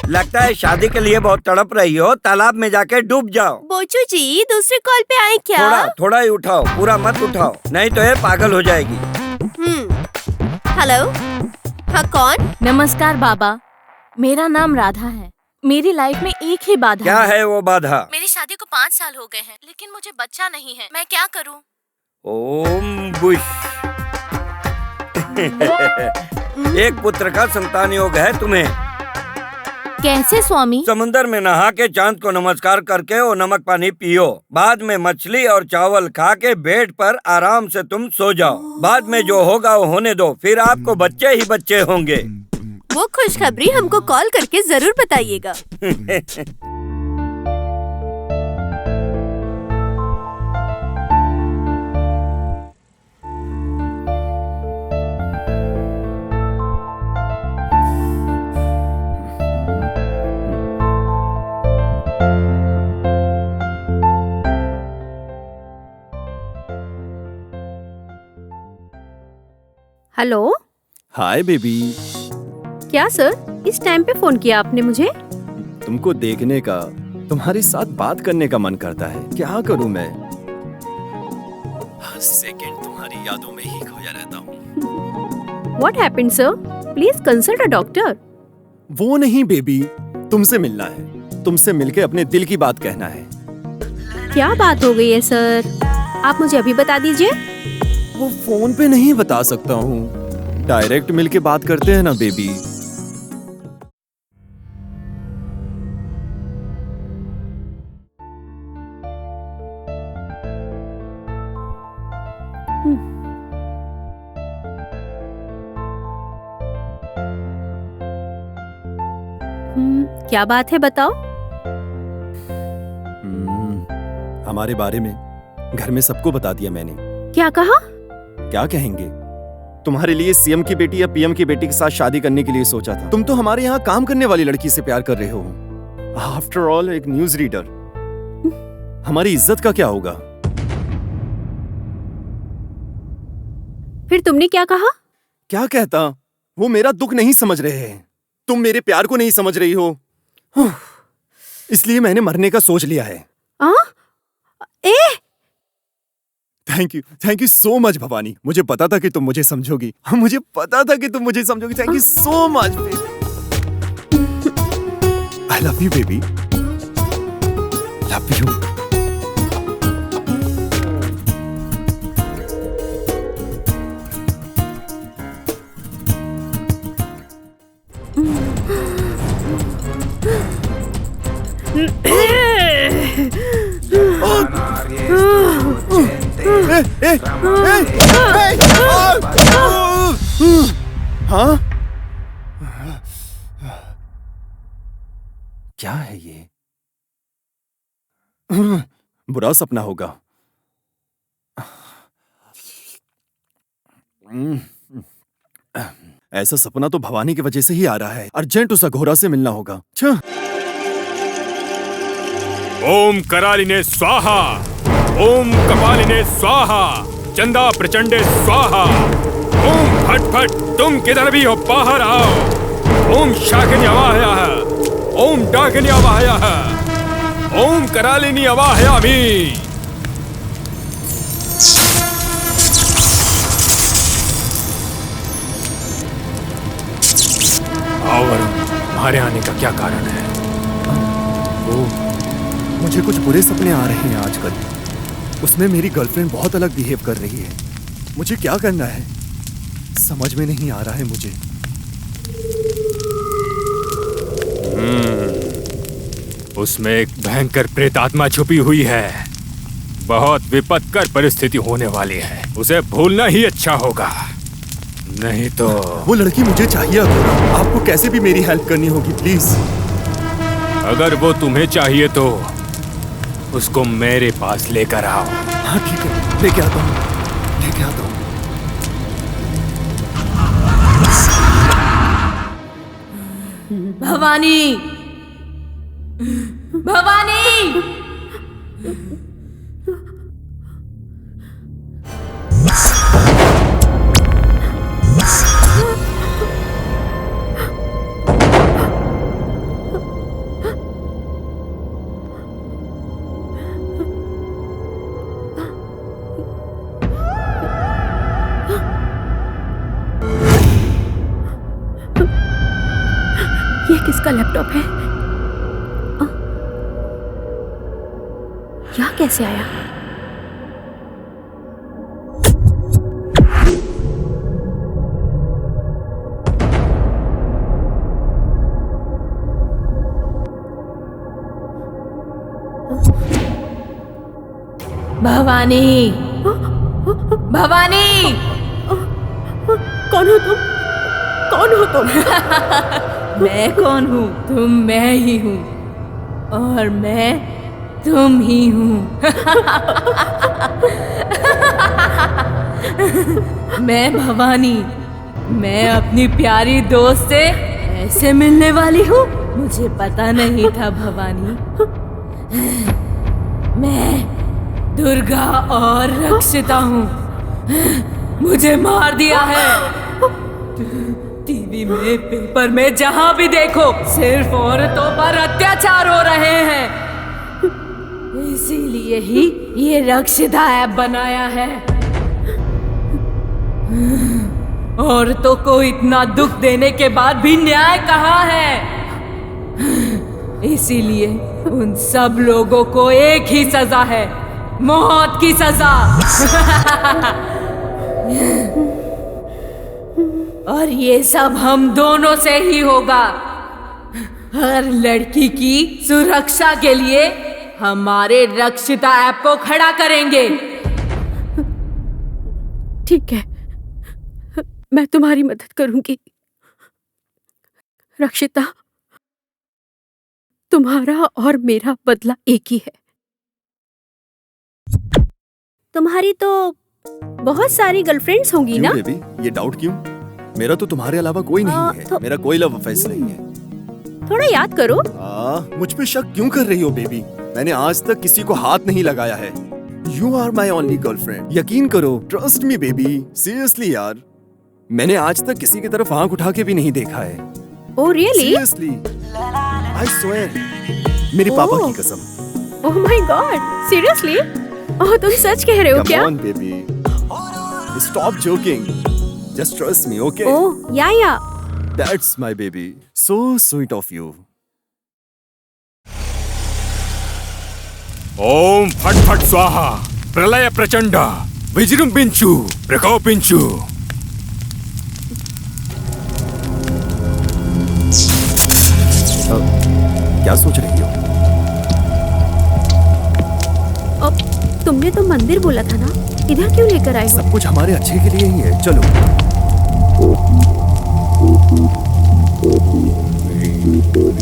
लगता है शादी के लिए बहुत तड़प रही हो, तालाब में जाके डूब जाओ। बोचू जी, दूसरे कॉल पे आए क्या? थोड़ा ही उठाओ, पूरा मत उठाओ, नहीं तो ये पागल हो जाएगी। हेलो, हाँ कौन? नमस्कार बाबा, मेरा नाम राधा है। मेरी लाइफ में एक ही बाधा क्या है वो बाधा? मेरी शादी को 5 साल हो गए हैं, लेकिन मुझे बच्चा नहीं है। मैं क्या करूं? ओम बुश। एक पुत्र का संतान योग है तुम्हें। कैसे स्वामी? समुंदर में नहा के चांद को नमस्कार करके वो नमक पानी पियो। बाद में मछली और चावल खा के बेड पर आराम से तुम सो जाओ। बाद में जो होगा वो होने दो, फिर आपको बच्चे ही बच्चे होंगे। वो खुशखबरी हमको कॉल करके जरूर बताइएगा। हेलो। Hi baby. क्या सर, इस टाइम पे फोन किया आपने मुझे? तुमको देखने का, तुम्हारे साथ बात करने का मन करता है। क्या करूं मैं? हर सेकंड तुम्हारी यादों में ही खोया रहता हूँ। What happened, sir? Please consult a doctor. वो नहीं बेबी, तुमसे मिलना है। तुमसे मिलके अपने दिल की बात कहना है। क्या बात हो गई है सर? आप मुझे अभी बता दीजिए। वो फोन पे नहीं बता सकता हूँ, डायरेक्ट मिलके बात करते हैं ना बेबी। क्या बात है, बताओ। हमारे बारे में घर में सबको बता दिया मैंने। क्या कहा? क्या कहेंगे? तुम्हारे लिए सीएम की बेटी या पीएम की बेटी के साथ शादी करने के लिए सोचा था। तुम तो हमारे यहाँ काम करने वाली लड़की से प्यार कर रहे हो। आफ्टर ऑल एक न्यूज रीडर। हमारी इज्जत का क्या होगा? फिर तुमने क्या कहा? क्या कहता? वो मेरा दुख नहीं समझ रहे हैं, तुम मेरे प्यार को नहीं समझ रही हो, इसलिए मैंने मरने का सोच लिया है। Thank you so much Bhavani. मुझे पता था कि तुम मुझे समझोगी। मुझे पता था कि तुम मुझे समझोगी। Thank you so much. I love you baby. Love you. हाँ? क्या है ये? बुरा सपना होगा। ऐसा सपना तो भवानी की वजह से ही आ रहा है। अर्जेंट उस अघोरा से मिलना होगा। ओम करालिने स्वाहा, ओम कपालिने स्वाहा, चंदा प्रचंडे स्वाहा, ओम फट फट तुम किधर भी हो बाहर आओ, ओम शाकिनी अवाहयाः, ओम डाकिनी अवाहयाः, ओम करालिनी अवाहयामि। आओ वरुण, तुम्हारे आने का क्या कारण है? मुझे कुछ बुरे सपने आ रहे हैं आजकल। उसमें मेरी गर्लफ्रेंड बहुत अलग बिहेव कर रही है। मुझे क्या करना है समझ में नहीं आ रहा है मुझे। उसमें एक भयंकर प्रेत आत्मा छुपी हुई है। बहुत विपत्कर परिस्थिति होने वाली है। उसे भूलना ही अच्छा होगा, नहीं तो। वो लड़की मुझे चाहिए अधूरा। आपको कैसे भी मेरी हेल्प करनी होगी, प्लीज। अगर वो तुम्हें चाहिए तो उसको मेरे पास लेकर आओ। हाँ ठीक है, लेके आता हूँ, लेके आता हूँ। भवानी, भवानी, ये किसका लैपटॉप है? यहाँ कैसे आया? भवानी, भवानी, कौन हो तुम? कौन हो तुम? मैं कौन हूँ? तुम मैं ही हूँ और मैं तुम ही हूँ। मैं भवानी, मैं अपनी प्यारी दोस्त से ऐसे मिलने वाली हूँ। मुझे पता नहीं था भवानी। मैं दुर्गा और रक्षिता हूँ। मुझे मार दिया है। टीवी में, पेपर में, जहाँ भी देखो सिर्फ औरतों पर अत्याचार हो रहे हैं। इसीलिए ही ये रक्षिता ऐप बनाया है। औरतों को इतना दुख देने के बाद भी न्याय कहाँ है? इसीलिए उन सब लोगों को एक ही सजा है, मौत की सजा। और ये सब हम दोनों से ही होगा। हर लड़की की सुरक्षा के लिए हमारे रक्षिता ऐप को खड़ा करेंगे। ठीक है, मैं तुम्हारी मदद करूंगी। रक्षिता, तुम्हारा और मेरा बदला एक ही है। तुम्हारी तो बहुत सारी गर्लफ्रेंड्स होंगी ना? बेबी, ये डाउट क्यों? मेरा तो तुम्हारे अलावा कोई नहीं है। मेरा कोई लव अफेयर नहीं है। थोड़ा याद करो। मुझ पे शक क्यों कर रही हो बेबी? मैंने आज तक किसी को हाथ नहीं लगाया है। You are my only girlfriend. यकीन करो, ट्रस्ट मी बेबी, सीरियसली यार। मैंने आज तक किसी की तरफ आंख उठा के भी नहीं देखा है। Oh really? Seriously, I swear. मेरे पापा की कसम। Oh my God, seriously? ओह, तुम सच कह रहे हो क्या? Come on baby, stop joking. Just trust me, okay? Oh yeah. That's my baby. So sweet of you. ओम फट फट स्वाहा, प्रलय प्रचंड, विजृंभिंचु, प्रकोपिंचु। क्या सोच रही हो? अब तुमने तो मंदिर बोला था ना, इधर क्यों लेकर आए हो? सब कुछ हमारे अच्छे के लिए ही है। चलो।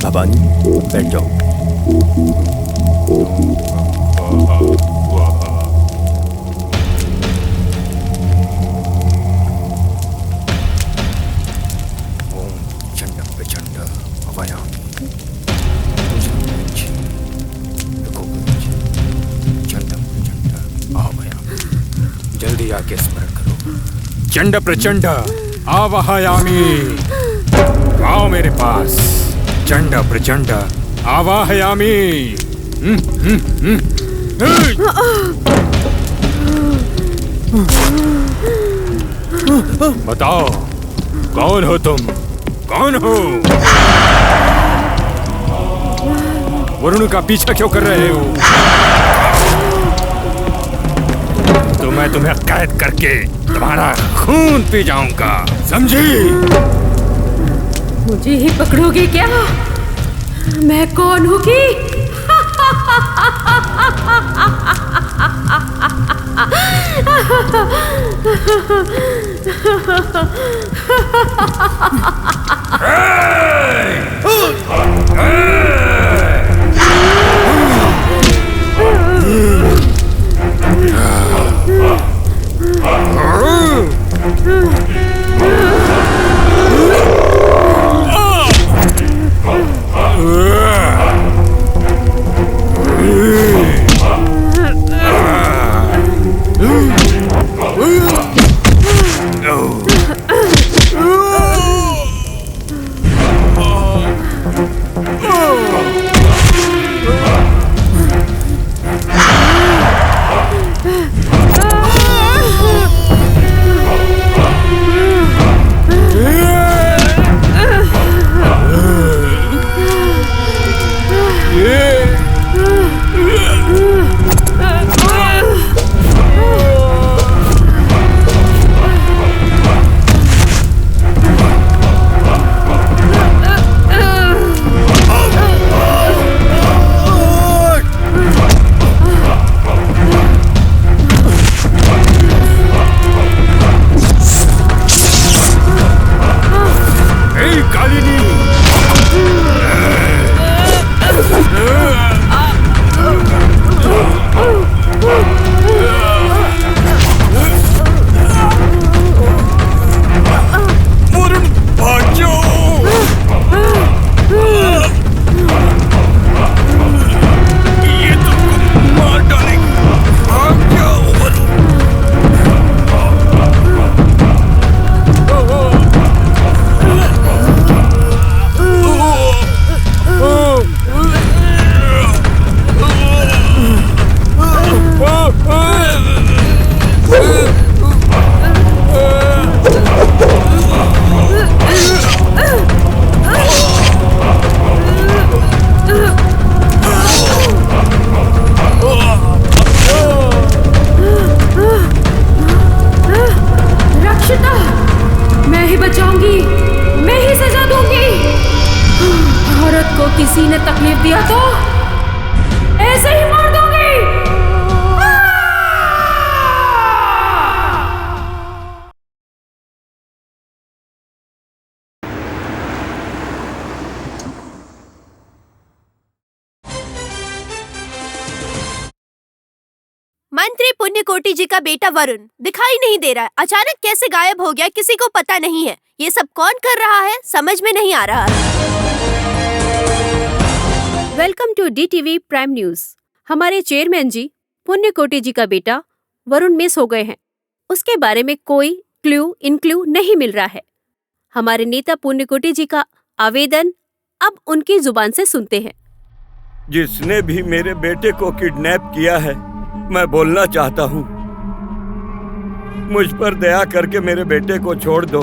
भवानी, बैठ जाओ। जल्दी आके स्मरण करो। चंड प्रचंड आवाहयामि। आओ मेरे पास। चंड प्रचंड आवाहयामि। बताओ, कौन हो तुम? कौन हो? वरुण का पीछा क्यों कर रहे हो? तो मैं तुम्हें कैद करके तुम्हारा खून पी जाऊंगा, समझी? मुझे ही पकड़ोगे क्या? मैं कौन हूँ कि किसी ने तकलीफ दिया तो ऐसे ही मार दूंगी। मंत्री पुण्यकोटि जी का बेटा वरुण दिखाई नहीं दे रहा है। अचानक कैसे गायब हो गया किसी को पता नहीं है। ये सब कौन कर रहा है समझ में नहीं आ रहा है। Welcome to DTV prime news. हमारे चेयरमैन जी पुण्यकोटि जी का बेटा वरुण मिस हो गए हैं। उसके बारे में कोई इनक्लू नहीं मिल रहा है। हमारे नेता पुण्यकोटि जी का आवेदन अब उनकी जुबान से सुनते हैं। जिसने भी मेरे बेटे को किडनैप किया है, मैं बोलना चाहता हूँ, मुझ पर दया करके मेरे बेटे को छोड़ दो।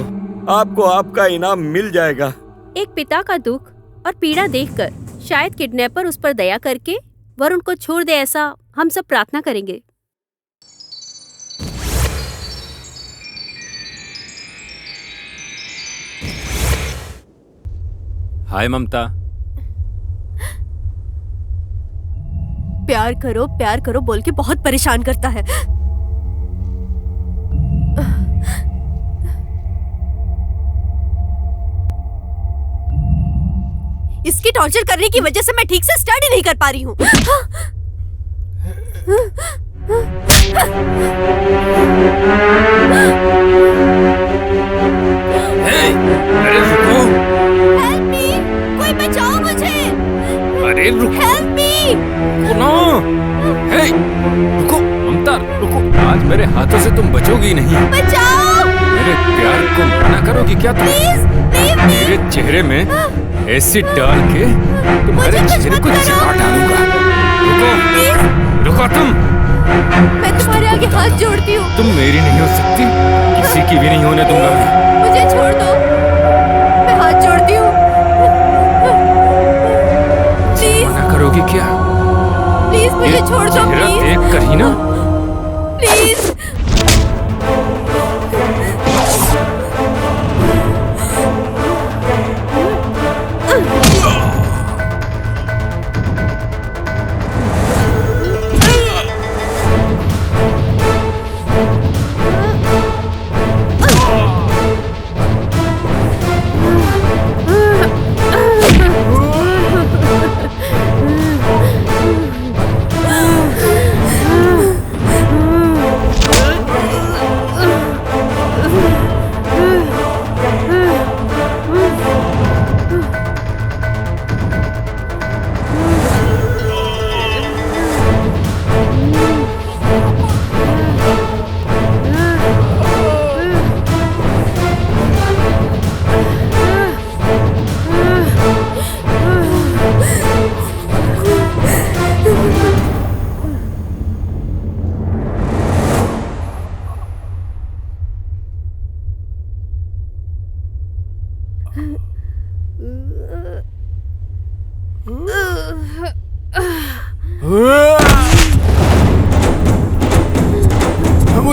आपको आपका इनाम मिल जाएगा। एक पिता का दुख और पीड़ा देखकर शायद किडनैपर उस पर दया करके वरुण को छोड़ दे, ऐसा हम सब प्रार्थना करेंगे। हाय ममता। प्यार करो बोल के बहुत परेशान करता है। इसकी टॉर्चर करने की वजह से मैं ठीक से स्टडी नहीं कर पा रही हूँ। अरे रुको। हेल्प मी, कोई बचाओ मुझे। अरे रुको। Help me. सुनो। हे, रुको ममता, रुको। आज मेरे हाथों से तुम बचोगी नहीं। बचाओ। मेरे प्यार को मना करोगी क्या तुम? प्लीज, मेरे चेहरे में एसिड डाल के तुम्हारे चेहरे को जला डालूंगा। रुको, रुको तुम। मैं तुम्हारे आगे हाथ जोड़ती हूँ। तुम मेरी नहीं हो सकती, किसी की भी नहीं होने दूंगा मैं। मुझे छोड़ दो, मैं हाथ जोड़ती हूँ। प्लीज। मना करोगी क्या? प्लीज मुझे छोड़ दो। प्लीज देख कर ही ना। प्लीज।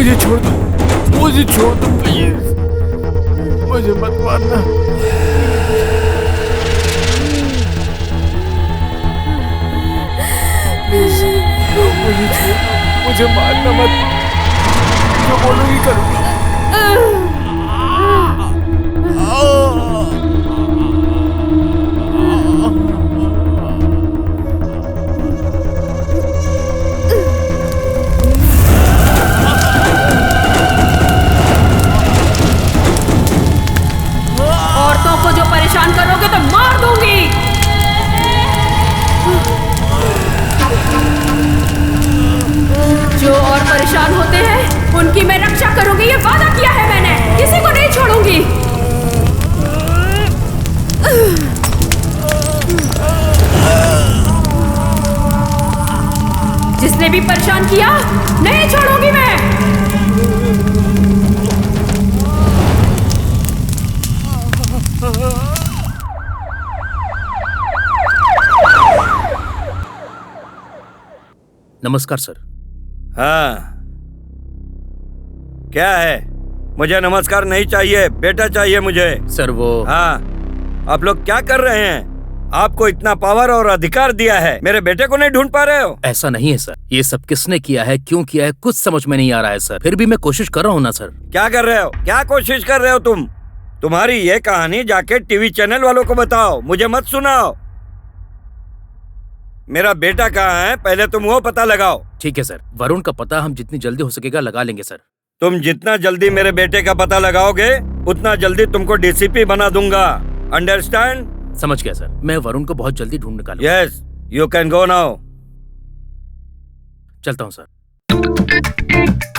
मुझे छोड़ दो, मुझे छोड़ दो प्लीज, मुझे मत मारना। प्लीज मुझे छोड़ दो, मुझे मारना मत, जो बोलोगी करूँगा। औरतों को जो परेशान करोगे तो मार दूंगी। जो और परेशान होते हैं उनकी मैं रक्षा करूंगी, ये वादा किया है मैंने, किसी को नहीं छोड़ूंगी। जिसने भी परेशान किया नहीं छोड़ूंगी मैं। नमस्कार सर। हाँ, क्या है? मुझे नमस्कार नहीं चाहिए, बेटा चाहिए मुझे। सर वो हाँ, आप लोग क्या कर रहे हैं? आपको इतना पावर और अधिकार दिया है, मेरे बेटे को नहीं ढूंढ पा रहे हो? ऐसा नहीं है सर, ये सब किसने किया है, क्यों किया है, कुछ समझ में नहीं आ रहा है सर। फिर भी मैं कोशिश कर रहा हूँ ना सर। क्या कर रहे हो? क्या कोशिश कर रहे हो तुम? तुम्हारी ये कहानी जाके टीवी चैनल वालों को बताओ, मुझे मत सुनाओ। मेरा बेटा कहाँ है, पहले तुम वो पता लगाओ। ठीक है सर, वरुण का पता हम जितनी जल्दी हो सकेगा लगा लेंगे सर। तुम जितना जल्दी मेरे बेटे का पता लगाओगे उतना जल्दी तुमको डीसीपी बना दूंगा, अंडरस्टैंड? समझ गया सर, मैं वरुण को बहुत जल्दी ढूंढ निकालूंगा। Yes, you can go now. चलता हूँ सर।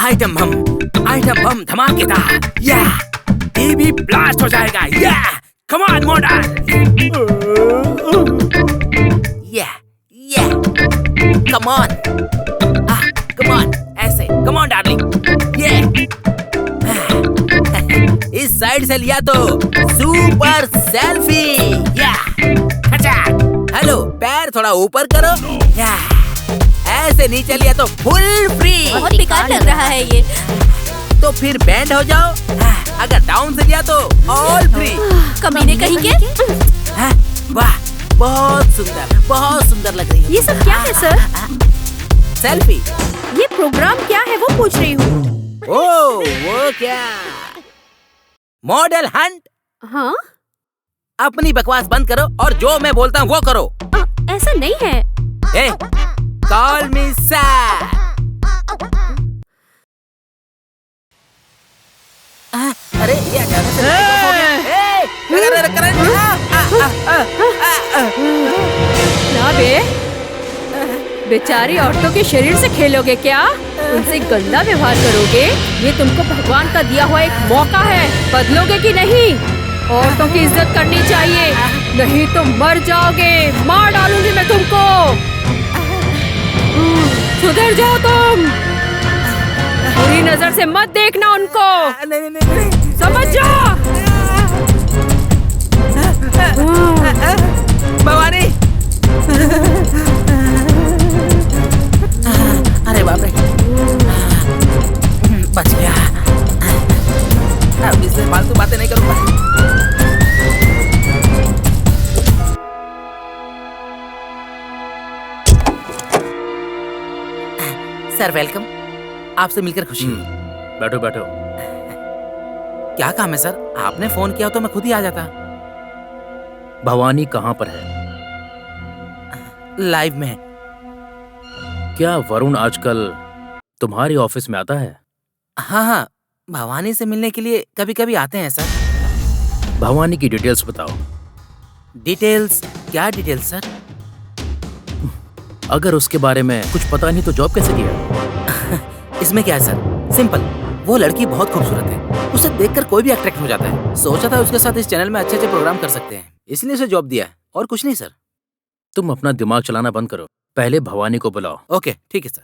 आइटम बम धमाकेदार, या टीवी ब्लास्ट हो जाएगा, या कम ऑन मॉडल, या कम ऑन ऐसे, कम ऑन डार्लिंग, ये इस साइड से लिया तो सुपर सेल्फी, या हेलो, पैर थोड़ा ऊपर करो, या ऐसे नीचे लिया तो फुल फ्री। बहुत बेकार लग रहा है ये। तो फिर बैंड हो जाओ, अगर डाउन से लिया तो ऑल फ्री। कमीने कहीं के? वाह, बहुत सुंदर लग रही है। ये सब क्या है सर? सेल्फी। ये प्रोग्राम क्या है वो पूछ रही हूँ। ओह, वो क्या, मॉडल हंट। हाँ? अपनी बकवास बंद करो और जो मैं बोलता हूँ वो करो। ऐसा नहीं है। ए, कॉल मी सर। अरे ये अचानक से हो गया। क्या बे, बेचारी औरतों के शरीर से खेलोगे क्या? उनसे गंदा व्यवहार करोगे? ये तुमको भगवान का दिया हुआ एक मौका है, बदलोगे कि नहीं? औरतों की इज्जत करनी चाहिए, नहीं तो मर जाओगे, मार डालूंगी मैं तुमको। सुधर जाओ तुम, बुरी नजर से मत देखना उनको, समझ जाओ। भवानी, अरे बाप रे, बच गया। अब इससे फालतू बातें नहीं करूंगा। सर वेलकम, आपसे मिलकर खुशी हुई। बैठो बैठो। क्या काम है सर? आपने फोन किया तो मैं खुद ही आ जाता। भवानी कहाँ पर है? लाइव में है। क्या वरुण आजकल तुम्हारे ऑफिस में आता है? हाँ, भवानी से मिलने के लिए कभी कभी आते हैं सर। भवानी की डिटेल्स बताओ। डिटेल्स? क्या डिटेल्स सर? अगर उसके बारे में कुछ पता नहीं तो जॉब कैसे किया? इसमें क्या है सर, सिंपल, वो लड़की बहुत खूबसूरत है, उसे देखकर कोई भी अट्रैक्ट हो जाता है। सोचा था उसके साथ इस चैनल में अच्छे प्रोग्राम कर सकते हैं, इसलिए उसे जॉब दिया है, और कुछ नहीं सर। तुम अपना दिमाग चलाना बंद करो, पहले भवानी को बुलाओ। ओके ठीक है सर।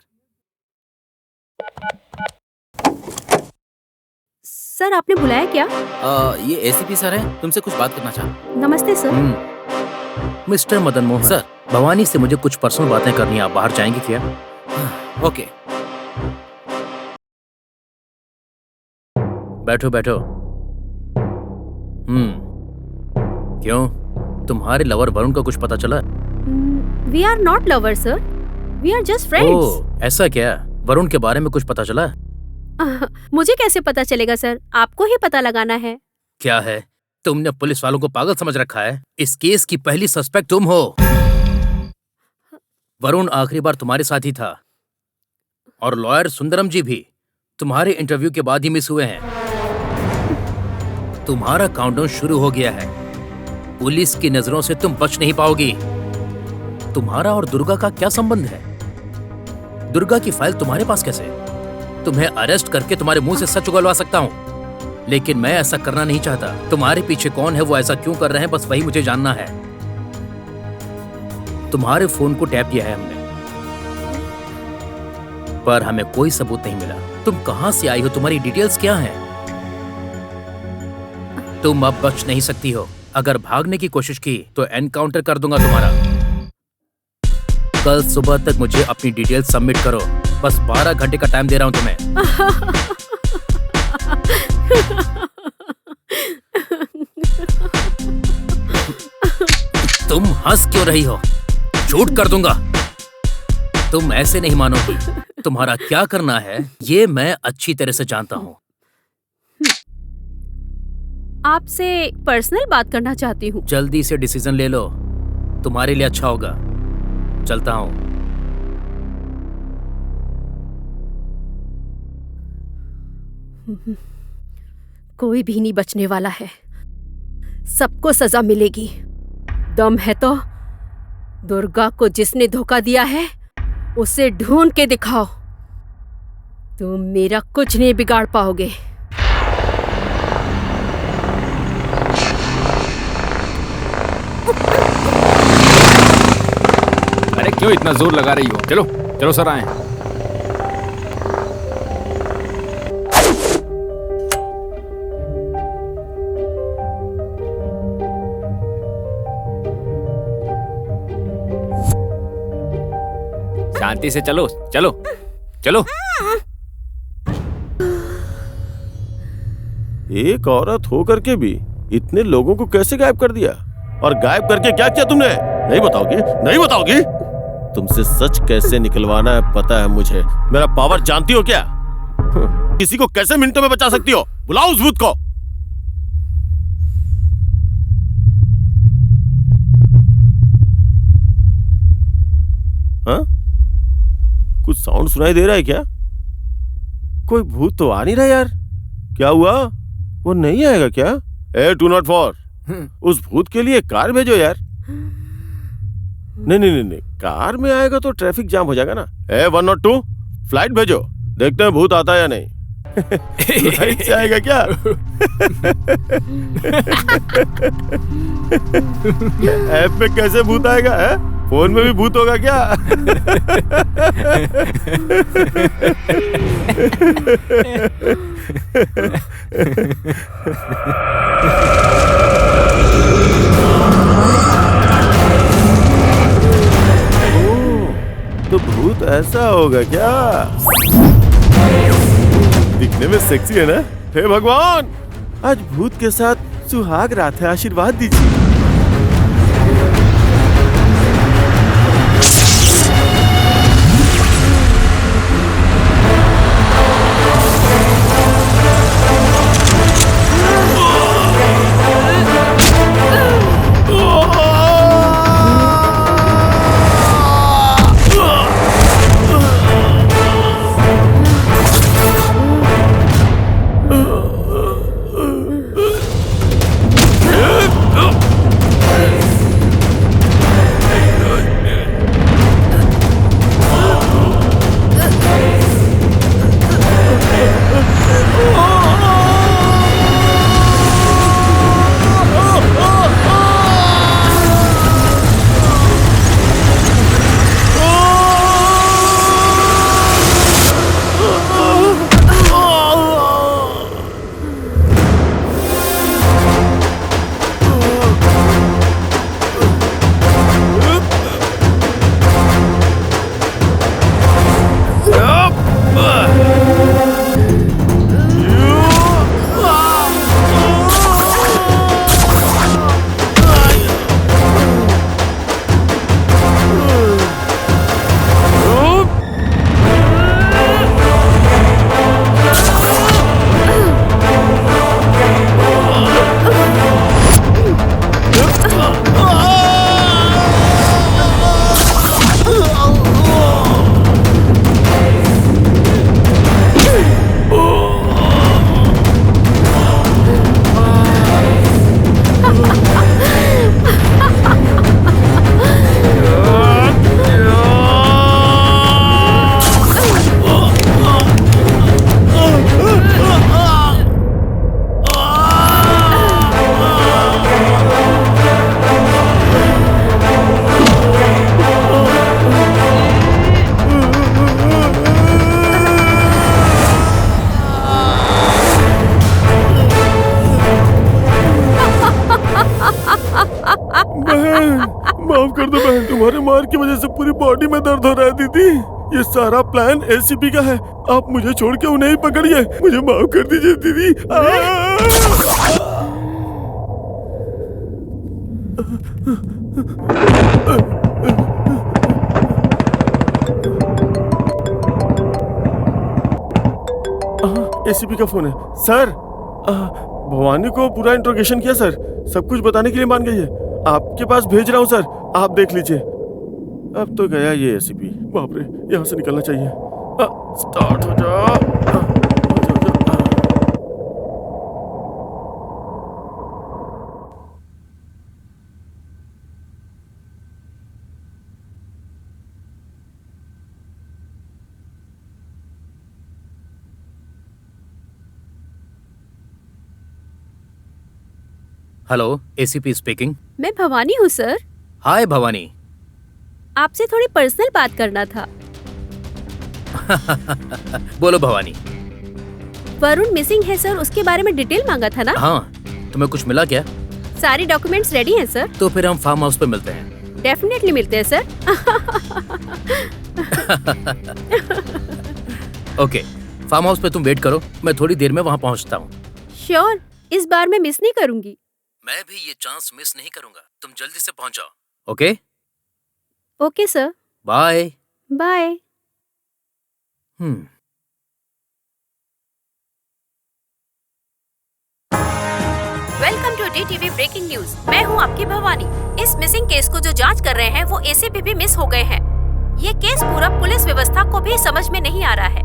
सर आपने बुलाया क्या? ये एसीपी सर है, तुमसे कुछ बात करना चाहता। नमस्ते sir. Mister Madan Mohan sir, Bhavani से मुझे कुछ पर्सनल बातें करनी है, आप बाहर जाएंगे क्या? ओके। बैठो बैठो। क्यों, तुम्हारे लवर वरुण का कुछ पता चला? We are not lover sir, we are just friends. Oh, ऐसा क्या? वरुण के बारे में कुछ पता चला? मुझे कैसे पता चलेगा सर, आपको ही पता लगाना है। क्या है, तुमने पुलिस वालों को पागल समझ रखा है? इस केस की पहली सस्पेक्ट तुम हो। वरुण आखिरी बार तुम्हारे साथ ही था, और लॉयर सुंदरम जी भी तुम्हारे इंटरव्यू के बाद ही मिस हुए हैं। तुम्हारा काउंटडाउन शुरू हो गया है। पुलिस की नजरों से तुम बच नहीं पाओगी। तुम्हारा और दुर्गा का क्या संबंध है? दुर्गा की फाइल तुम्हारे पास कैसे? तुम्हें अरेस्ट करके तुम्हारे मुंह से सच उगलवा सकता हूं, लेकिन मैं ऐसा करना नहीं चाहता। तुम्हारे पीछे कौन है, वो ऐसा क्यों कर रहे हैं, बस वही मुझे जानना है। तुम्हारे फोन को टैप किया है हमने, पर हमें कोई सबूत नहीं मिला। तुम कहां से आई हो, तुम्हारी डिटेल्स क्या हैं? तुम अब बच नहीं सकती हो। अगर भागने की कोशिश की तो एनकाउंटर कर दूंगा तुम्हारा। कल सुबह तक मुझे अपनी डिटेल्स सबमिट करो। बस 12 घंटे का टाइम दे रहा हूं तुम्हें। तुम हंस क्यों रही हो? झूठ कर दूंगा। तुम ऐसे नहीं मानोगी। तुम्हारा क्या करना है ये मैं अच्छी तरह से जानता हूं। आपसे पर्सनल बात करना चाहती हूँ। जल्दी से डिसीजन ले लो, तुम्हारे लिए अच्छा होगा। चलता हूं। कोई भी नहीं बचने वाला है, सबको सजा मिलेगी। दम है तो दुर्गा को जिसने धोखा दिया है उसे ढूंढ के दिखाओ। तुम मेरा कुछ नहीं बिगाड़ पाओगे। अरे क्यों इतना जोर लगा रही हो? चलो चलो सर, आए। शांति से चलो चलो चलो। एक औरत होकर के भी इतने लोगों को कैसे गायब कर दिया? और गायब करके क्या किया तुमने? नहीं बताओगी? नहीं बताओगी? तुमसे सच कैसे निकलवाना है पता है मुझे। मेरा पावर जानती हो क्या? किसी को कैसे मिनटों में बचा सकती हो? बुलाओ उस भूत को। हाँ? कुछ साउंड सुनाई दे रहा है क्या? कोई भूत तो आ नहीं रहा यार। क्या हुआ? वो नहीं आएगा क्या? ए 204, उस भूत के लिए कार भेजो यार। नहीं नहीं नहीं नहीं, कार में आएगा तो ट्रैफिक जाम हो जाएगा ना। ए 102, फ्लाइट भेजो, देखते हैं भूत आता है या नहीं। फ्लाइट से आएगा क्या? ऐप में कैसे भूत आएगा है? फोन में भी भूत होगा क्या? तो भूत ऐसा होगा क्या? दिखने में सेक्सी है ना? हे भगवान, आज भूत के साथ सुहाग रात है, आशीर्वाद दीजिए। कर दो बहन, तुम्हारे मार की वजह से पूरी बॉडी में दर्द हो रहा है दीदी। ये सारा प्लान एसीपी का है, आप मुझे छोड़ के उन्हें ही पकड़िए, मुझे माफ कर दीजिए दीदी। एसीपी का फोन है सर। भवानी को पूरा इंट्रोगेशन किया सर, सब कुछ बताने के लिए मान गई है। आपके पास भेज रहा हूँ सर, आप देख लीजिए। अब तो गया ये एसीपी, बाप रे, यहाँ से निकलना चाहिए। स्टार्ट हो जा। Hello, ACP speaking. मैं भवानी हूँ सर। हाय भवानी। आपसे थोड़ी पर्सनल बात करना था। बोलो भवानी। वरुण मिसिंग है सर, उसके बारे में डिटेल मांगा था ना? हाँ, तुम्हें कुछ मिला क्या? सारे डॉक्यूमेंट्स रेडी हैं सर। तो फिर हम फार्म हाउस पे मिलते हैं। डेफिनेटली मिलते हैं सर। ओके, फार्म हाउस पे तुम वेट करो, मैं थोड़ी देर में वहाँ पहुँचता हूँ। श्योर, इस बार मैं मिस नहीं करूँगी। मैं भी ये चांस मिस नहीं करूँगा, तुम जल्दी से पहुँच जाओ। Okay? Okay sir. Bye. Bye. Welcome to DTV breaking news. मैं हूं आपकी भवानी। इस मिसिंग केस को जो जांच कर रहे हैं वो एसीपी भी मिस हो गए हैं। ये केस पूरा पुलिस व्यवस्था को भी समझ में नहीं आ रहा है।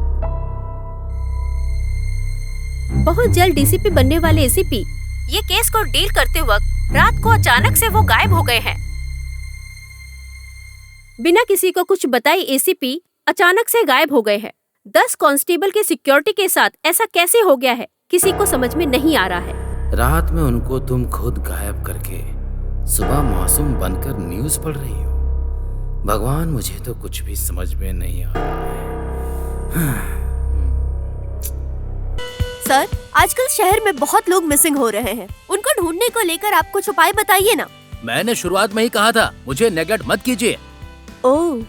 बहुत जल्द डीसीपी बनने वाले एसीपी ये केस को डील करते वक्त रात को अचानक से वो गायब हो गए हैं। बिना किसी को कुछ बताए एसीपी अचानक से गायब हो गए हैं। 10 कांस्टेबल के सिक्योरिटी के साथ ऐसा कैसे हो गया है, किसी को समझ में नहीं आ रहा है। रात में उनको तुम खुद गायब करके सुबह मासूम बनकर न्यूज़ पढ़ रही हो। भगवान, मुझे तो कुछ भी समझ में नहीं आ रहा है। सर, आजकल शहर में बहुत लोग मिसिंग हो रहे हैं, उनको ढूंढने को लेकर आप कुछ उपाय बताइए ना। मैंने शुरुआत में ही कहा था, मुझे नेगलेक्ट मत कीजिए। ओह।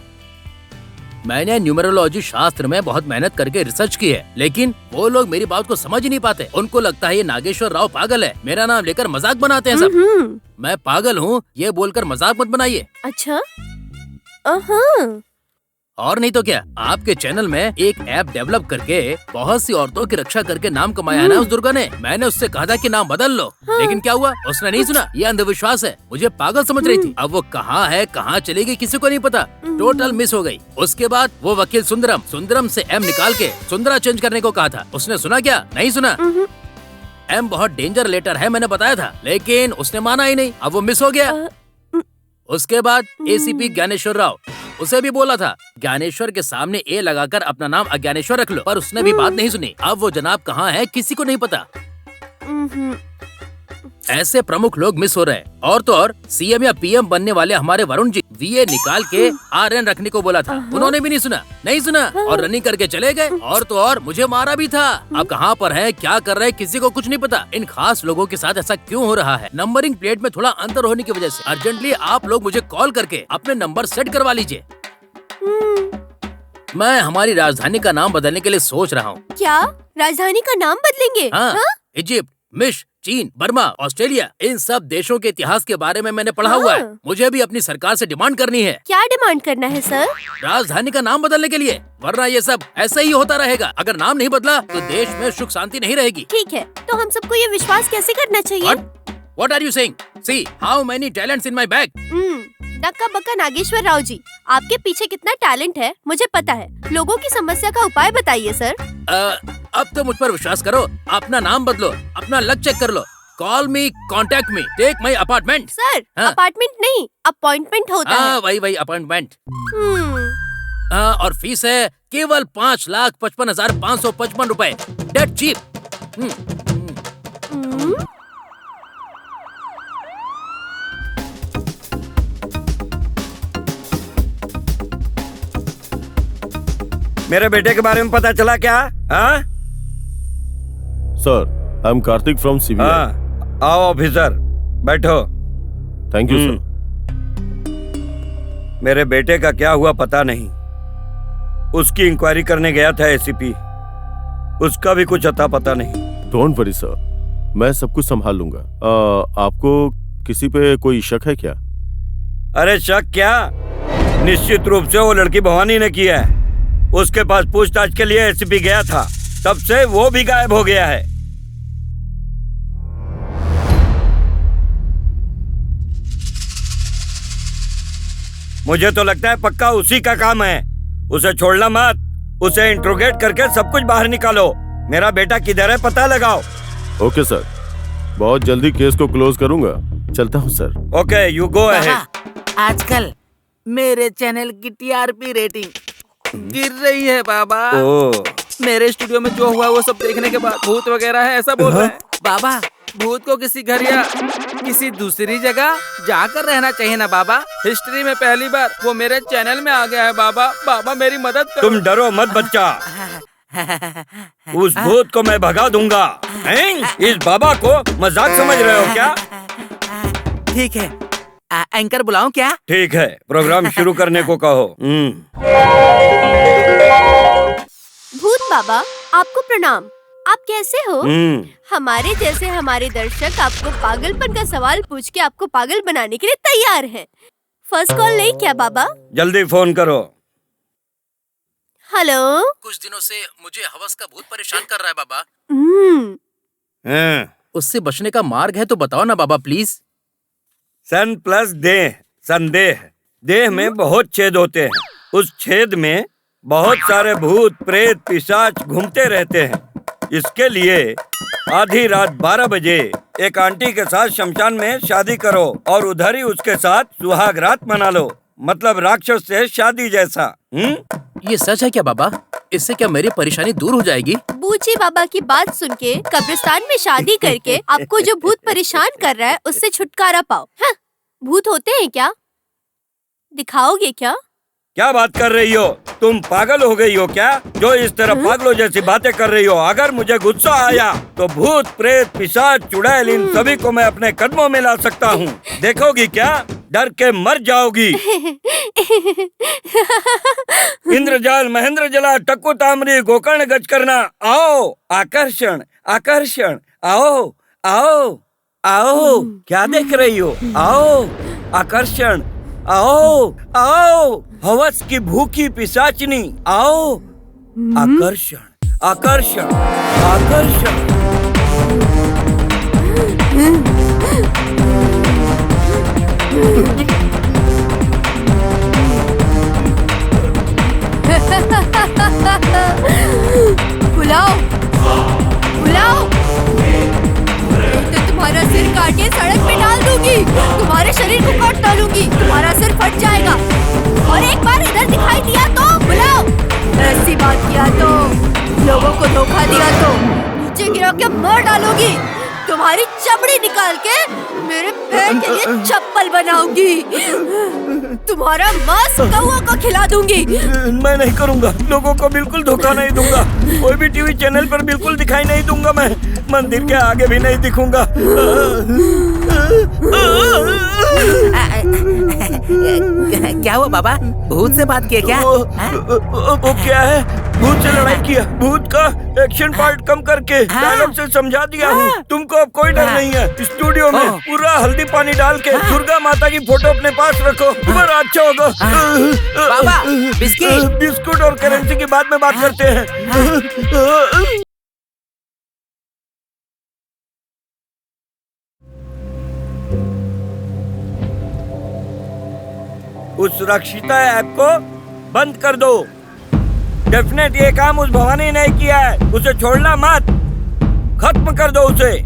मैंने न्यूमेरोलॉजी शास्त्र में बहुत मेहनत करके रिसर्च की है, लेकिन वो लोग मेरी बात को समझ ही नहीं पाते। उनको लगता है ये नागेश्वर राव पागल है, मेरा नाम लेकर मजाक बनाते हैं सब। मैं पागल हूँ ये बोलकर मजाक मत बनाइए। अच्छा। और नहीं तो क्या, आपके चैनल में एक ऐप डेवलप करके बहुत सी औरतों की रक्षा करके नाम कमाया है ना उस दुर्गा ने। मैंने उससे कहा था कि नाम बदल लो, लेकिन क्या हुआ, उसने नहीं सुना। ये अंधविश्वास है, मुझे पागल समझ रही थी। अब वो कहाँ है, कहाँ चली गई, किसी को नहीं पता, टोटल मिस हो गई। उसके बाद वो वकील सुंदरम से एम निकाल के सुंदरा चेंज करने को कहा था, उसने सुना क्या? नहीं सुना। एम बहुत डेंजर लेटर है, मैंने बताया था, लेकिन उसने माना ही नहीं। अब वो मिस हो गया। उसके बाद एसीपी ज्ञानेश्वर राव, उसे भी बोला था ज्ञानेश्वर के सामने ए लगाकर अपना नाम अज्ञानेश्वर रख लो, पर उसने भी बात नहीं सुनी। अब वो जनाब कहाँ है, किसी को नहीं पता। ऐसे प्रमुख लोग मिस हो रहे हैं। और तो और सीएम या पीएम बनने वाले हमारे वरुण जी वीए निकाल के आरएन रखने को बोला था, उन्होंने भी नहीं सुना और रनिंग करके चले गए। और तो और मुझे मारा भी था। अब कहाँ पर है, क्या कर रहे हैं, किसी को कुछ नहीं पता। इन खास लोगों के साथ ऐसा क्यों हो रहा है? नंबरिंग प्लेट में थोड़ा अंतर होने की वजह से अर्जेंटली आप लोग मुझे कॉल करके अपने नंबर सेट करवा लीजिए। मैं हमारी राजधानी का नाम बदलने के लिए सोच रहा हूँ। क्या राजधानी का नाम बदलेंगे? हाँ? इजिप्ट, मिस्र, चीन, बर्मा, ऑस्ट्रेलिया, इन सब देशों के इतिहास के बारे में मैंने पढ़ा हुआ है। मुझे भी अपनी सरकार से डिमांड करनी है। क्या डिमांड करना है सर? राजधानी का नाम बदलने के लिए, वरना ये सब ऐसा ही होता रहेगा। अगर नाम नहीं बदला तो देश में सुख शांति नहीं रहेगी। ठीक है, तो हम सबको ये विश्वास कैसे करना चाहिए? What are you saying? See how many talents in my bag? नक्का बक्का नागेश्वर राव जी, आपके पीछे कितना टैलेंट है मुझे पता है। लोगों की समस्या का उपाय बताइए सर। अब तो मुझ पर विश्वास करो, अपना नाम बदलो, अपना लक चेक कर लो। Call me, contact me, take my apartment. Sir, apartment नहीं, अपॉइंटमेंट होता है। वही अपॉइंटमेंट। और फीस है केवल 5,55,555 रुपए। That cheap. मेरे बेटे के बारे में पता चला क्या? हाँ sir, I am Karthik from CBI. हाँ, आओ ऑफिसर, बैठो। Thank you sir. मेरे बेटे का क्या हुआ पता नहीं। उसकी इंक्वायरी करने गया था एसीपी। उसका भी कुछ अता पता नहीं। डोंट वरी सर, मैं सब कुछ संभाल लूंगा। आपको किसी पे कोई शक है क्या? अरे शक क्या, निश्चित रूप से वो लड़की भवानी ने किया है। उसके पास पूछताछ के लिए एसीपी गया था, तब से वो भी गायब हो गया है। मुझे तो लगता है पक्का उसी का काम है। उसे छोड़ना मत, उसे इंट्रोगेट करके सब कुछ बाहर निकालो। मेरा बेटा किधर है पता लगाओ। ओके सर, बहुत जल्दी केस को क्लोज करूंगा। चलता हूँ sir. Okay, you go ahead. आजकल मेरे चैनल की टीआरपी रेटिंग गिर रही है बाबा। मेरे स्टूडियो में जो हुआ वो सब देखने के बाद भूत वगैरह है ऐसा बोल रहे हैं। बाबा, भूत को किसी घर या किसी दूसरी जगह जाकर रहना चाहिए ना बाबा। हिस्ट्री में पहली बार वो मेरे चैनल में आ गया है बाबा। बाबा मेरी मदद करो। तुम डरो मत बच्चा, उस भूत को मैं भगा दूंगा। इस बाबा को मजाक समझ रहे हो क्या? ठीक है, एंकर बुलाऊं क्या? ठीक है, प्रोग्राम शुरू करने को कहो। भूत बाबा, आपको प्रणाम। आप कैसे हो? हमारे जैसे हमारे दर्शक आपको पागलपन का सवाल पूछ के आपको पागल बनाने के लिए तैयार हैं। फर्स्ट कॉल नहीं क्या बाबा? जल्दी फोन करो। हेलो। कुछ दिनों से मुझे हवस का भूत परेशान कर रहा है बाबा। उससे बचने का मार्ग है तो बताओ ना बाबा प्लीज। सन प्लस देह, संदेह। देह में बहुत छेद होते हैं, उस छेद में बहुत सारे भूत प्रेत पिशाच घूमते रहते हैं। इसके लिए आधी रात 12 बजे एक आंटी के साथ शमशान में शादी करो और उधर ही उसके साथ सुहाग रात मना लो। मतलब राक्षस से शादी जैसा। ये सच है क्या बाबा? इससे क्या मेरी परेशानी दूर हो जाएगी? बूची बाबा की बात सुन के कब्रिस्तान में शादी करके आपको जो भूत परेशान कर रहा है उससे छुटकारा पाओ। हाँ, भूत होते हैं क्या? दिखाओगे क्या? क्या बात कर रही हो तुम? पागल हो गई हो क्या जो इस तरह पागलों जैसी बातें कर रही हो? अगर मुझे गुस्सा आया तो भूत प्रेत पिशाच चुड़ैल इन सभी को मैं अपने कदमों में ला सकता हूँ। देखोगी क्या? डर के मर जाओगी। इंद्रजाल महेंद्र जला टक्कू तामरी गोकर्ण गज करना। आओ आकर्षण आकर्षण, आओ आओ आओ। क्या देख रही हो? आओ आकर्षण, आओ आओ हवस की भूखी पिशाचनी, आओ आकर्षण आकर्षण आकर्षण। बुलाओ बुलाओ, तो तुम्हारा सिर काट के सड़क पे डाल दूंगी। तुम्हारे शरीर को काट डालूंगी, तुम्हारा सिर फट जाएगा। और एक बार इधर दिखाई दिया तो बुलाओ। ऐसी बात किया तो, लोगों को धोखा दिया तो नीचे गिरा के मार डालूंगी। तुम्हारी चमड़ी निकाल के मेरे पैर के लिए चप्पल बनाऊंगी। तुम्हारा मांस कौवा को खिला दूंगी। मैं नहीं करूंगा, लोगों को बिल्कुल धोखा नहीं दूंगा। कोई भी टीवी चैनल पर बिल्कुल दिखाई नहीं दूंगा। मैं मंदिर के आगे भी नहीं दिखूंगा। क्या हुआ बाबा? भूत से बात किया क्या? वो क्या है? भूत से लड़ाई किया। भूत का एक्शन पार्ट कम करके डायलॉग से समझा दिया हूँ। तुमको अब कोई डर नहीं है। स्टूडियो में पूरा हल्दी पानी डाल के दुर्गा माता की फोटो अपने पास रखो, तुम्हारा अच्छा होगा। बाबा बिस्किट बिस्कुट और करेंसी की बाद में बात करते हैं। उस सुरक्षिता ऐप को बंद कर दो। डेफिनेट ये काम उस भवानी ने किया है। उसे छोड़ना मत, खत्म कर दो उसे।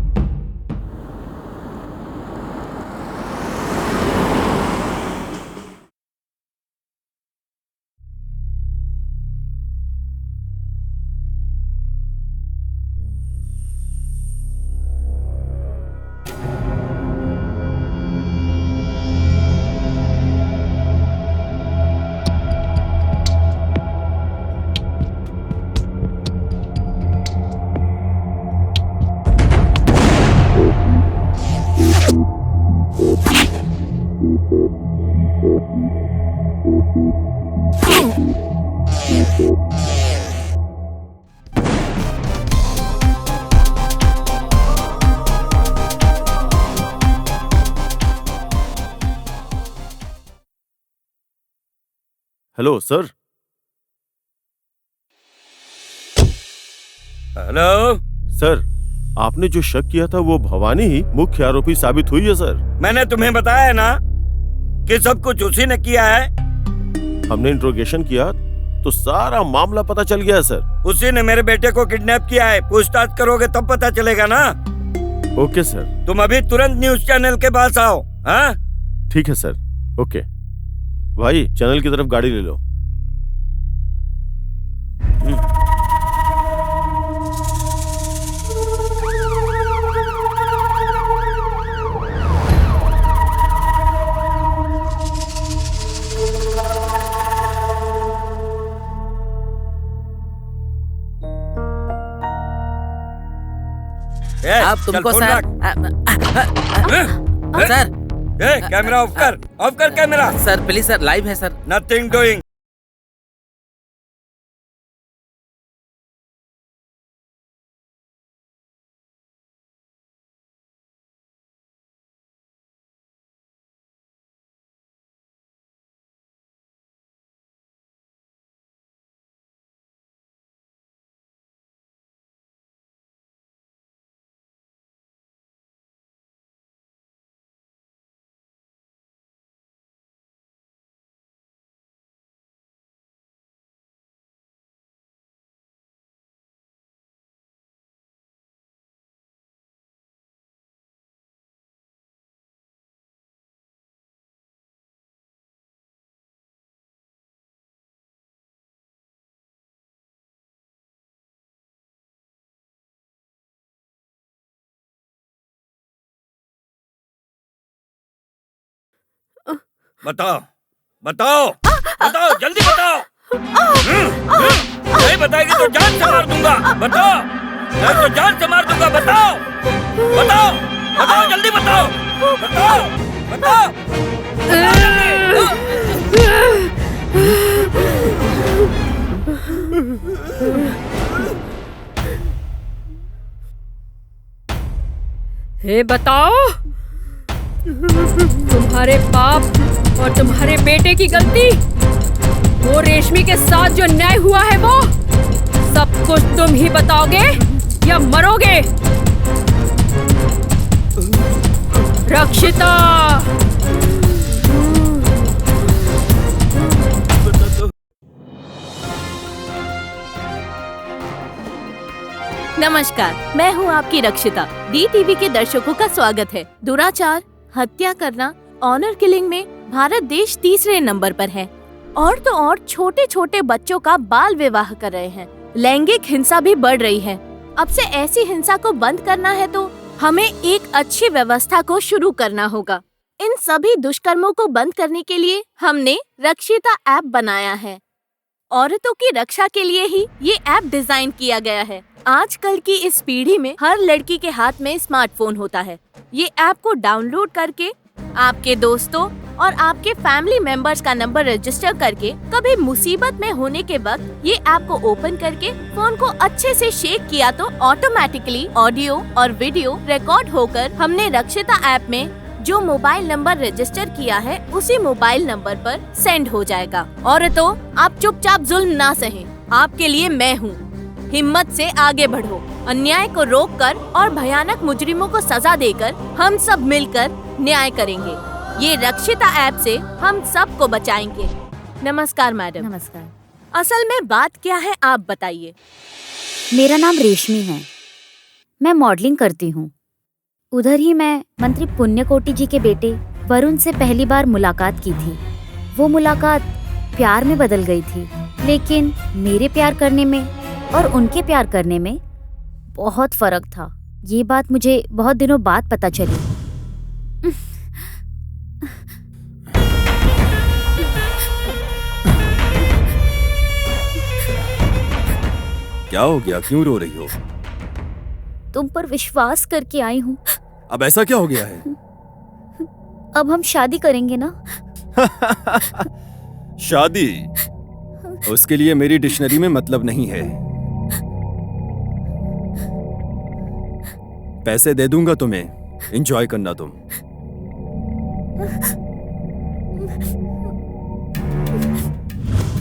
Hello sir. हेलो सर, आपने जो शक किया था वो भवानी ही मुख्य आरोपी साबित हुई है सर। मैंने तुम्हें बताया ना कि सब कुछ उसी ने किया है। हमने इंट्रोगेशन किया तो सारा मामला पता चल गया है सर। उसी ने मेरे बेटे को किडनैप किया है। पूछताछ करोगे तब पता चलेगा ना। Okay sir. तुम अभी तुरंत न्यूज चैनल के पास आओ। हाँ ठीक है सर। ओके भाई, चैनल की तरफ गाड़ी ले लो। अब तुमको सर सर कैमरा ऑफ कर camera. Sir please sir, live है सर। Nothing doing. बताओ बताओ बताओ, जल्दी बताओ। नहीं बताएगी तो जान से मार दूंगा। बताओ, नहीं तो जान से मार दूंगा। बताओ बताओ बताओ, जल्दी बताओ। बताओ बताओ बताओ जल्दी। हे बताओ, तुम्हारे बाप और तुम्हारे बेटे की गलती, वो रेशमी के साथ जो न्याय हुआ है वो सब कुछ तुम ही बताओगे या मरोगे? रक्षिता, नमस्कार, मैं हूँ आपकी रक्षिता। डी टीवी के दर्शकों का स्वागत है। दुराचार, हत्या करना, ऑनर किलिंग में भारत देश तीसरे नंबर पर है। और तो और छोटे छोटे बच्चों का बाल विवाह कर रहे हैं। लैंगिक हिंसा भी बढ़ रही है। अब से ऐसी हिंसा को बंद करना है तो हमें एक अच्छी व्यवस्था को शुरू करना होगा। इन सभी दुष्कर्मों को बंद करने के लिए हमने रक्षिता ऐप बनाया है। औरतों की रक्षा के लिए ही ये ऐप डिजाइन किया गया है। आजकल की इस पीढ़ी में हर लड़की के हाथ में स्मार्टफोन होता है। ये ऐप को डाउनलोड करके आपके दोस्तों और आपके फैमिली मेंबर्स का नंबर रजिस्टर करके कभी मुसीबत में होने के वक्त ये ऐप को ओपन करके फोन को अच्छे से शेक किया तो ऑटोमेटिकली ऑडियो और वीडियो रिकॉर्ड होकर हमने रक्षिता ऐप में जो मोबाइल नंबर रजिस्टर किया है उसी मोबाइल नंबर पर सेंड हो जाएगा। औरतों, आप चुपचाप जुल्म ना सहें। आपके लिए मैं हूँ। हिम्मत से आगे बढ़ो। अन्याय को रोककर और भयानक मुजरिमों को सजा देकर हम सब मिलकर न्याय करेंगे। ये रक्षिता ऐप से हम सबको बचाएंगे। नमस्कार मैडम। नमस्कार। असल में बात क्या है आप बताइए। मेरा नाम रेशमी है। मैं मॉडलिंग करती हूँ। उधर ही मैं मंत्री पुण्यकोटि जी के बेटे वरुण से पहली बार मुलाकात की थी। वो मुलाकात प्यार में बदल गई थी, लेकिन मेरे प्यार करने में और उनके प्यार करने में बहुत फर्क था। ये बात मुझे बहुत दिनों बाद पता चली। क्या हो गया, क्यों रो रही हो? तुम पर विश्वास करके आई हूँ। अब ऐसा क्या हो गया है? अब हम शादी करेंगे ना? शादी? उसके लिए मेरी डिक्शनरी में मतलब नहीं है। पैसे दे दूंगा तुम्हें, एंजॉय करना तुम।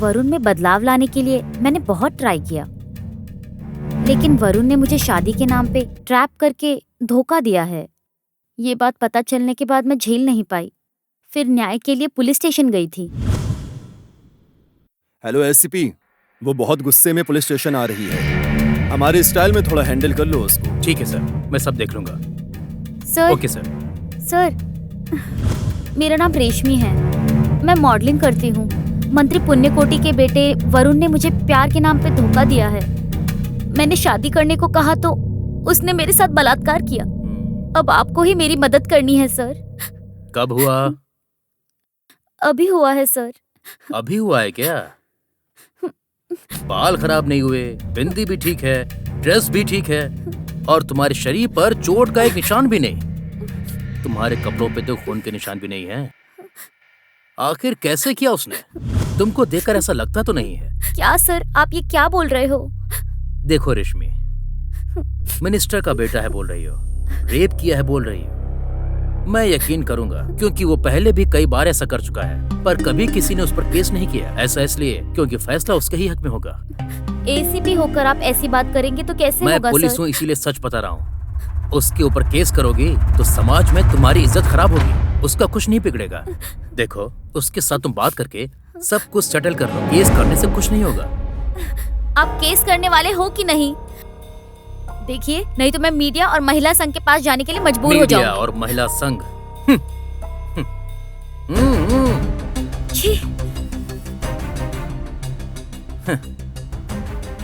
वरुण में बदलाव लाने के लिए मैंने बहुत ट्राई किया, लेकिन वरुण ने मुझे शादी के नाम पे ट्रैप करके धोखा दिया है। ये बात पता चलने के बाद मैं झेल नहीं पाई, फिर न्याय के लिए पुलिस स्टेशन गई थी। हेलो एससीपी, वो बहुत गुस्से में पुलिस स्टेशन आ रही है। हमारे स्टाइल में थोड़ा हैंडल कर लो उसको। ठीक है सर, मैं सब देख लूंगा। सर। Okay sir. सर, मेरा नाम रेशमी है, मैं मॉडलिंग करती हूँ। मंत्री पुण्यकोटी के बेटे वरुण ने मुझे प्यार के नाम पे धोखा दिया है। मैंने शादी करने को कहा तो उसने मेरे साथ बलात्कार किया। अब आपको ही मेरी मदद करनी है सर। कब हुआ? अभी हुआ है सर। अभी हुआ है क्या? बाल खराब नहीं हुए, बिंदी भी ठीक है, ड्रेस भी ठीक है, और तुम्हारे शरीर पर चोट का एक निशान भी नहीं। तुम्हारे कपड़ों पे तो खून के निशान भी नहीं है। आखिर कैसे किया उसने? तुमको देखकर ऐसा लगता तो नहीं है। क्या सर, आप ये क्या बोल रहे हो? देखो रेशमी, मिनिस्टर का बेटा है बोल रही हो, रेप किया है बोल रही हो। मैं यकीन करूंगा क्योंकि वो पहले भी कई बार ऐसा कर चुका है, पर कभी किसी ने उस पर केस नहीं किया। ऐसा इसलिए क्योंकि फैसला उसके ही हक में होगा। एसीपी होकर आप ऐसी बात करेंगे तो कैसे होगा सर? मैं पुलिस हूँ इसीलिए सच बता रहा हूँ। उसके ऊपर केस करोगी तो समाज में तुम्हारी इज्जत खराब होगी, उसका कुछ नहीं बिगड़ेगा। देखो, उसके साथ तुम बात करके सब कुछ सेटल कर लो, केस करने से कुछ नहीं होगा। आप केस करने वाले हो कि नहीं? देखिए, नहीं तो मैं मीडिया और महिला संघ के पास जाने के लिए मजबूर हो जाऊंगी। मीडिया और महिला संघ? छी।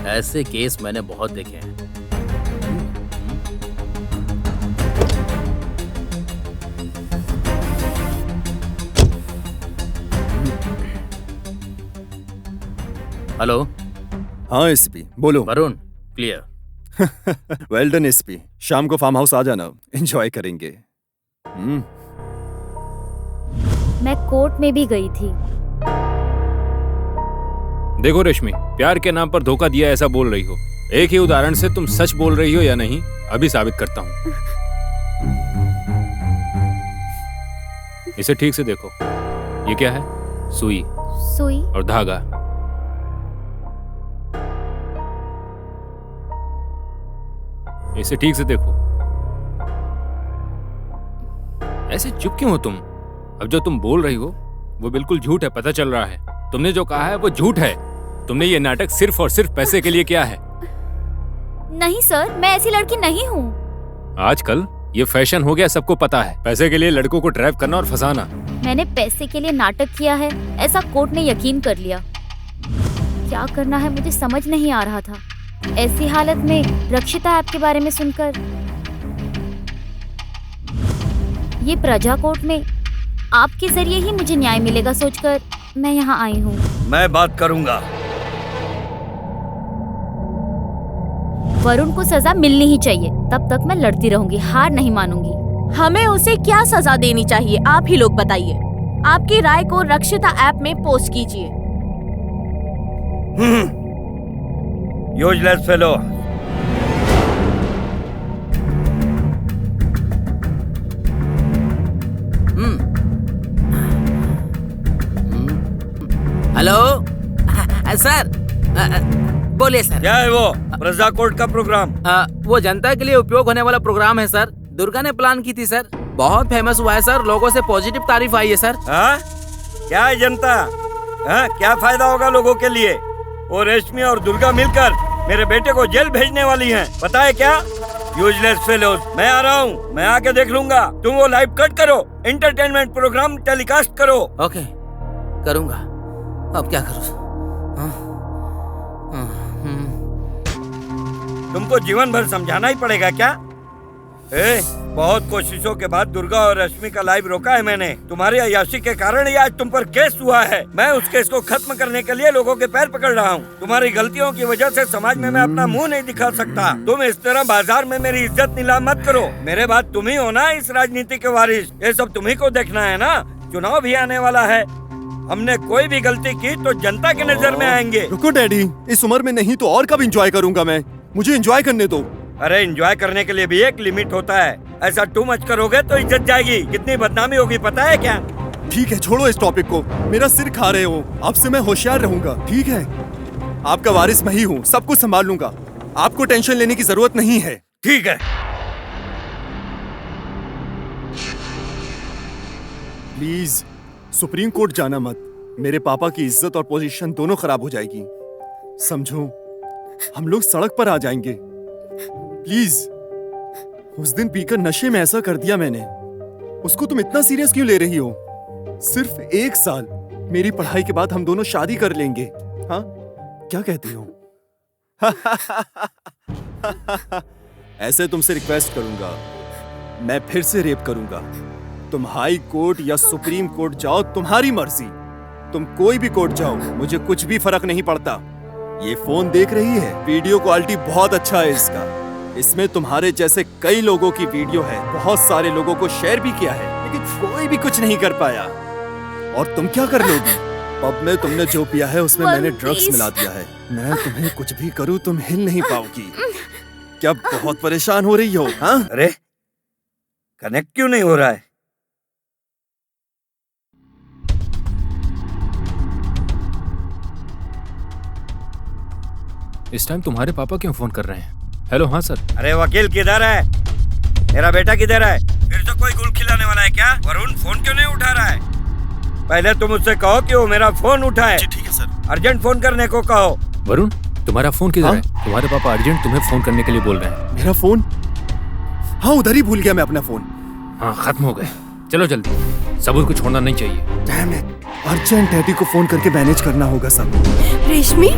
ऐसे केस मैंने बहुत देखे हैं। हेलो। हाँ एसपी, बोलो। Varun, clear. Well done SP, शाम को फार्म हाउस आ जाना, एंजॉय करेंगे। मैं कोर्ट में भी गई थी। देखो रेशमी, प्यार के नाम पर धोखा दिया ऐसा बोल रही हो। एक ही उदाहरण से तुम सच बोल रही हो या नहीं अभी साबित करता हूँ। इसे ठीक से देखो, ये क्या है? सुई। सुई और धागा। इसे ठीक से देखो। ऐसे चुप क्यों हो तुम? अब जो तुम बोल रही हो वो बिल्कुल झूठ है, पता चल रहा है। तुमने जो कहा है वो झूठ है। तुमने ये नाटक सिर्फ और सिर्फ पैसे के लिए किया है। नहीं सर, मैं ऐसी लड़की नहीं हूँ। आजकल ये फैशन हो गया, सबको पता है। पैसे के लिए लड़कों को ट्रैप करना और फंसाना। मैंने पैसे के लिए नाटक किया है ऐसा कोर्ट ने यकीन कर लिया। क्या करना है मुझे समझ नहीं आ रहा था। ऐसी हालत में रक्षिता ऐप के बारे में सुनकर ये प्रजा कोर्ट में आपके जरिए ही मुझे न्याय मिलेगा सोचकर मैं यहाँ आई हूँ। मैं बात करूँगा। वरुण को सजा मिलनी ही चाहिए, तब तक मैं लड़ती रहूंगी, हार नहीं मानूंगी। हमें उसे क्या सजा देनी चाहिए, आप ही लोग बताइए। आपकी राय को रक्षिता ऐप में पोस्ट कीजिए। Useless fellow. हेलो सर, बोलिए सर। क्या है वो? प्रजा कोर्ट का प्रोग्राम? वो जनता के लिए उपयोग होने वाला प्रोग्राम है सर। दुर्गा ने प्लान की थी सर, बहुत फेमस हुआ है सर, लोगों से पॉजिटिव तारीफ आई है सर। क्या है जनता? क्या फायदा होगा लोगों के लिए? वो रेशमी और दुर्गा मिलकर मेरे बेटे को जेल भेजने वाली हैं, पता है क्या? Useless fellows. मैं आ रहा हूँ, मैं आके देख लूंगा। तुम वो लाइव कट करो, एंटरटेनमेंट प्रोग्राम टेलीकास्ट करो। ओके, करूँगा। अब क्या करूँ? तुमको जीवन भर समझाना ही पड़ेगा क्या? बहुत कोशिशों के बाद दुर्गा और रश्मि का लाइव रोका है मैंने। तुम्हारी अय्याशी के कारण ही आज तुम पर केस हुआ है। मैं उस केस को खत्म करने के लिए लोगों के पैर पकड़ रहा हूँ। तुम्हारी गलतियों की वजह से समाज में मैं अपना मुंह नहीं दिखा सकता। तुम इस तरह बाजार में मेरी इज्जत नीलाम मत करो। मेरे बाद तुम ही हो ना इस राजनीति के वारिस। ये सब तुम्ही को देखना है ना। चुनाव भी आने वाला है। हमने कोई भी गलती की तो जनता के नजर में आएंगे। रुको डैडी, इस उम्र में नहीं तो और कब एंजॉय करूंगा मैं? मुझे एंजॉय करने दो। अरे एंजॉय करने के लिए भी एक लिमिट होता है। ऐसा टू मच करोगे तो इज्जत जाएगी। कितनी बदनामी होगी पता है क्या? ठीक है, छोड़ो इस टॉपिक को। मेरा सिर खा रहे हो। अब से मैं होशियार रहूंगा, ठीक है? आपका वारिस मैं ही हूँ, सब कुछ संभाल लूंगा। आपको टेंशन लेने की जरूरत नहीं है। ठीक है। प्लीज सुप्रीम कोर्ट जाना मत। मेरे पापा की इज्जत और पोजीशन दोनों खराब हो जाएगी। समझो, हम लोग सड़क पर आ जाएंगे। प्लीज। उस दिन पीकर नशे में ऐसा कर दिया मैंने। उसको तुम इतना सीरियस क्यों ले रही हो? सिर्फ 1 साल, मेरी पढ़ाई के बाद हम दोनों शादी कर लेंगे। हाँ, क्या कहती हो? ऐसे तुमसे रिक्वेस्ट करूंगा, मैं फिर से रेप करूंगा। तुम हाई कोर्ट या सुप्रीम कोर्ट जाओ, तुम्हारी मर्जी। तुम कोई भी कोर्ट जाओ, मुझे कुछ भी फर्क नहीं पड़ता। ये फोन देख रही है, वीडियो क्वालिटी बहुत अच्छा है इसका। इसमें तुम्हारे जैसे कई लोगों की वीडियो है, बहुत सारे लोगों को शेयर भी किया है, लेकिन कोई भी कुछ नहीं कर पाया। और तुम क्या कर लोगी? पब में तुमने जो पिया है उसमें मैंने ड्रग्स मिला दिया है। मैं तुम्हें कुछ भी करूं, तुम हिल नहीं पाओगी। क्या बहुत परेशान हो रही हो? हाँ? अरे कनेक्ट क्यों नहीं हो रहा है? इस टाइम तुम्हारे पापा क्यों फोन कर रहे हैं? हेलो, हाँ सर। अरे वकील किधर है? मेरा बेटा किधर है? फिर तो कोई गुल खिलाने वाला है क्या? वरुण फोन क्यों नहीं उठा रहा है? पहले तुम उससे कहो कि वो मेरा फोन उठाए। ठीक है सर। अर्जेंट फोन करने को कहो। वरुण, तुम्हारा फोन किधर हाँ? है? तुम्हारे पापा अर्जेंट तुम्हें फोन करने के लिए बोल रहे हैं। मेरा फोन? हाँ, उधर ही भूल गया मैं अपना फोन। हाँ, खत्म हो गए। चलो जल्दी, सबूर को छोड़ना नहीं चाहिए। डैम इट, अर्जेंट डैडी को फोन करके मैनेज करना होगा सब। रेशमी,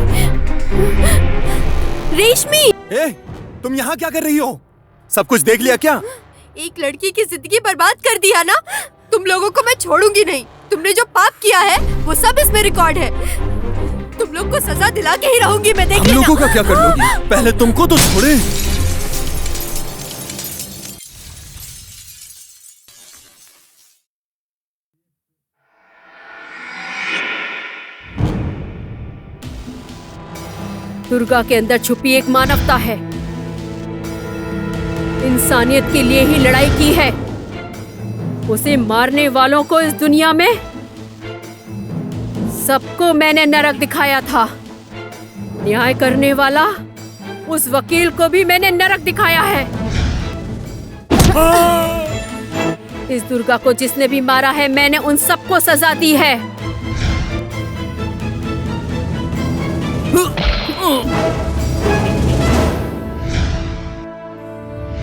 रेशमी, ए, तुम यहाँ क्या कर रही हो? सब कुछ देख लिया क्या? एक लड़की की जिंदगी बर्बाद कर दिया ना। तुम लोगों को मैं छोड़ूंगी नहीं। तुमने जो पाप किया है वो सब इसमें रिकॉर्ड है। तुम लोग को सजा दिला के ही रहूंगी मैं, देख हम लेना। लोगों का क्या कर लोगी? पहले तुमको तो छोड़े। दुर्गा के अंदर छुपी एक मानवता है। इंसानियत के लिए ही लड़ाई की है। उसे मारने वालों को इस दुनिया में सबको मैंने नरक दिखाया था। न्याय करने वाला उस वकील को भी मैंने नरक दिखाया है। इस दुर्गा को जिसने भी मारा है, मैंने उन सबको सजा दी है।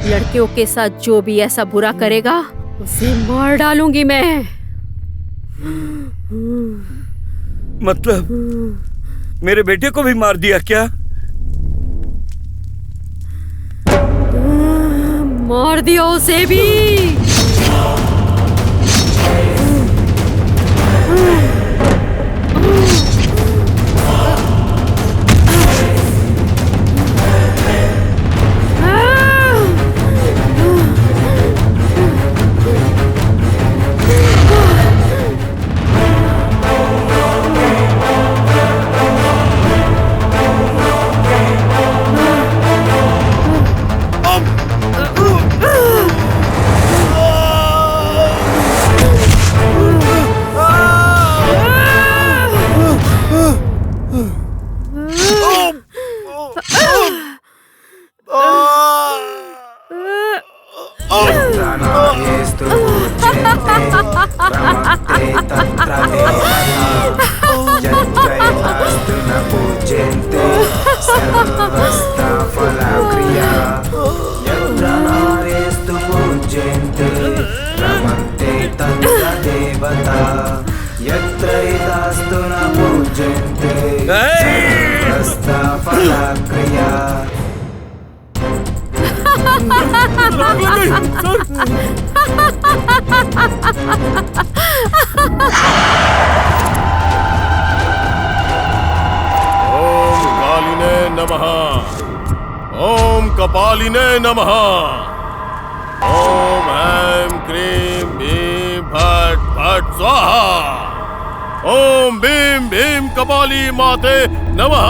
लड़कियों के साथ जो भी ऐसा बुरा करेगा उसे मार डालूंगी मैं। मतलब मेरे बेटे को भी मार दिया क्या? मार दिया उसे भी। ओम कपालिने नमः। ओम ऐं क्रीं भीं फट् फट् स्वाहा। ओम भीम भीम कपाली माते नमः।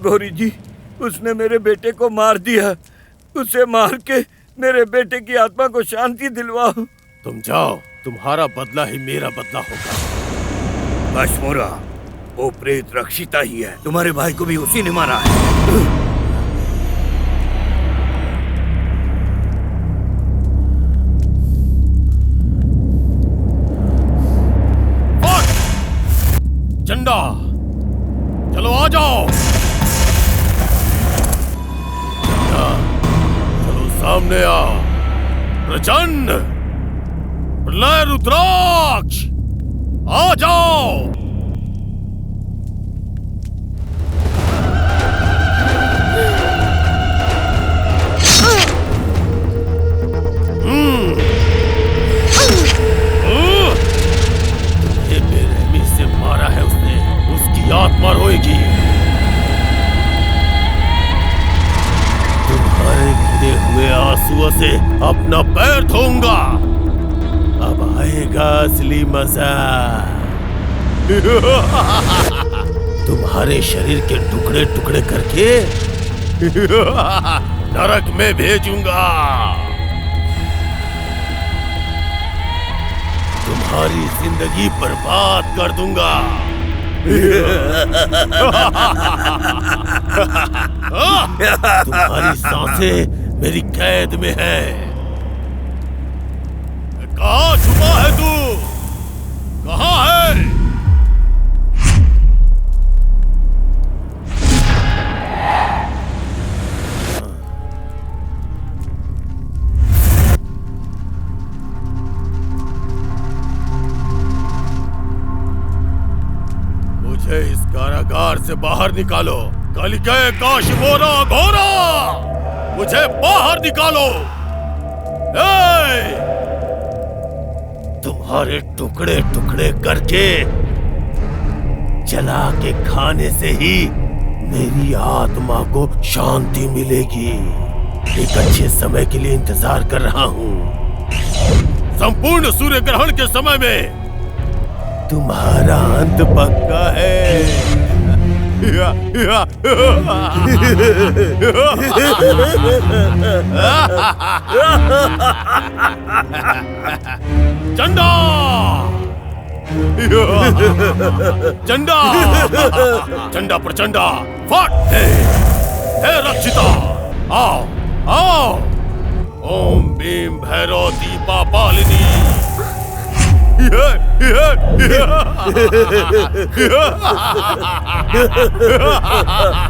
गौरी जी, उसने मेरे बेटे को मार दिया। उसे मार के मेरे बेटे की आत्मा को शांति दिलवाओ। तुम जाओ, तुम्हारा बदला ही मेरा बदला होगा। अश्मोरा, वो प्रेत रक्षिता ही है। तुम्हारे भाई को भी उसी ने मारा है। चंदा, चलो आ जाओ। चंदा, चलो सामने आ। प्रचंड, प्रलय रुद्राक्ष, आ जाओ। बेरहमी से मारा है उसने, उसकी आत्मा रोएगी। तुम्हारे गिरे हुए आंसुओं से अपना पैर धोऊंगा। अब आएगा असली मजा। तुम्हारे शरीर के टुकड़े टुकड़े करके नरक में भेजूंगा। तुम्हारी जिंदगी बर्बाद कर दूंगा। तुम्हारी सांसें मेरी कैद में है। कहाँ छुपा है तू? कहाँ है? मुझे इस कारागार से बाहर निकालो। कलिके काशिमोरा घोरा, मुझे बाहर निकालो। तुम्हारे टुकड़े टुकड़े करके जला के खाने से ही मेरी आत्मा को शांति मिलेगी। एक अच्छे समय के लिए इंतजार कर रहा हूँ। संपूर्ण सूर्य ग्रहण के समय में तुम्हारा अंत पक्का है। चंदा, चंदा, चंदा प्रचंडा, फट! हे रक्षिता, आओ, आओ। ओम भीम भैरव दीपा पालिनी।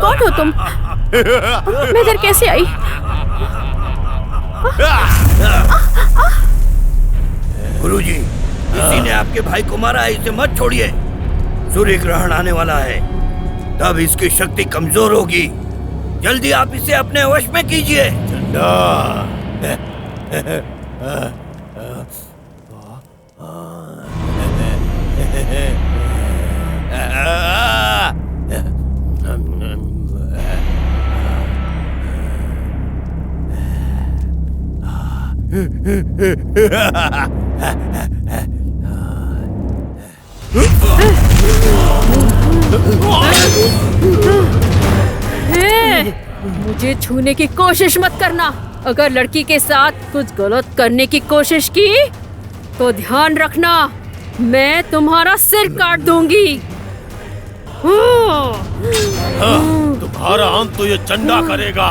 कौन हो तुम? मैं इधर कैसे आई? गुरुजी, किसी ने आपके भाई को मारा है, इसे मत छोड़िए। सूर्य ग्रहण आने वाला है, तब इसकी शक्ति कमजोर होगी। जल्दी आप इसे अपने वश में कीजिए। चंदा, मुझे छूने की कोशिश मत करना। अगर लड़की के साथ कुछ गलत करने की कोशिश की तो ध्यान रखना, मैं तुम्हारा सिर काट दूंगी। तुम्हारा अंत तो ये चंदा करेगा।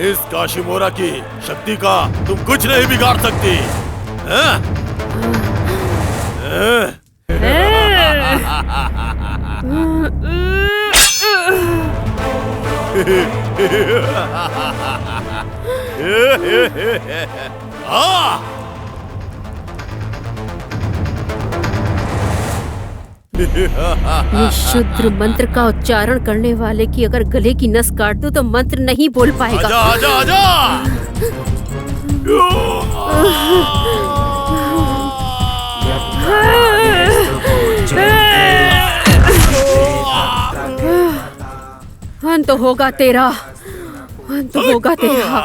इस काशिमोरा की शक्ति का तुम कुछ नहीं बिगाड़ सकती। हैं? ये शुद्र मंत्र का उच्चारण करने वाले की अगर गले की नस काट दो तो मंत्र नहीं बोल पाएगा। आजा आजा आजा। अंत होगा तेरा, अंत होगा तेरा।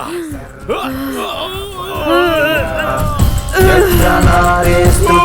यज्ञनारेस्तु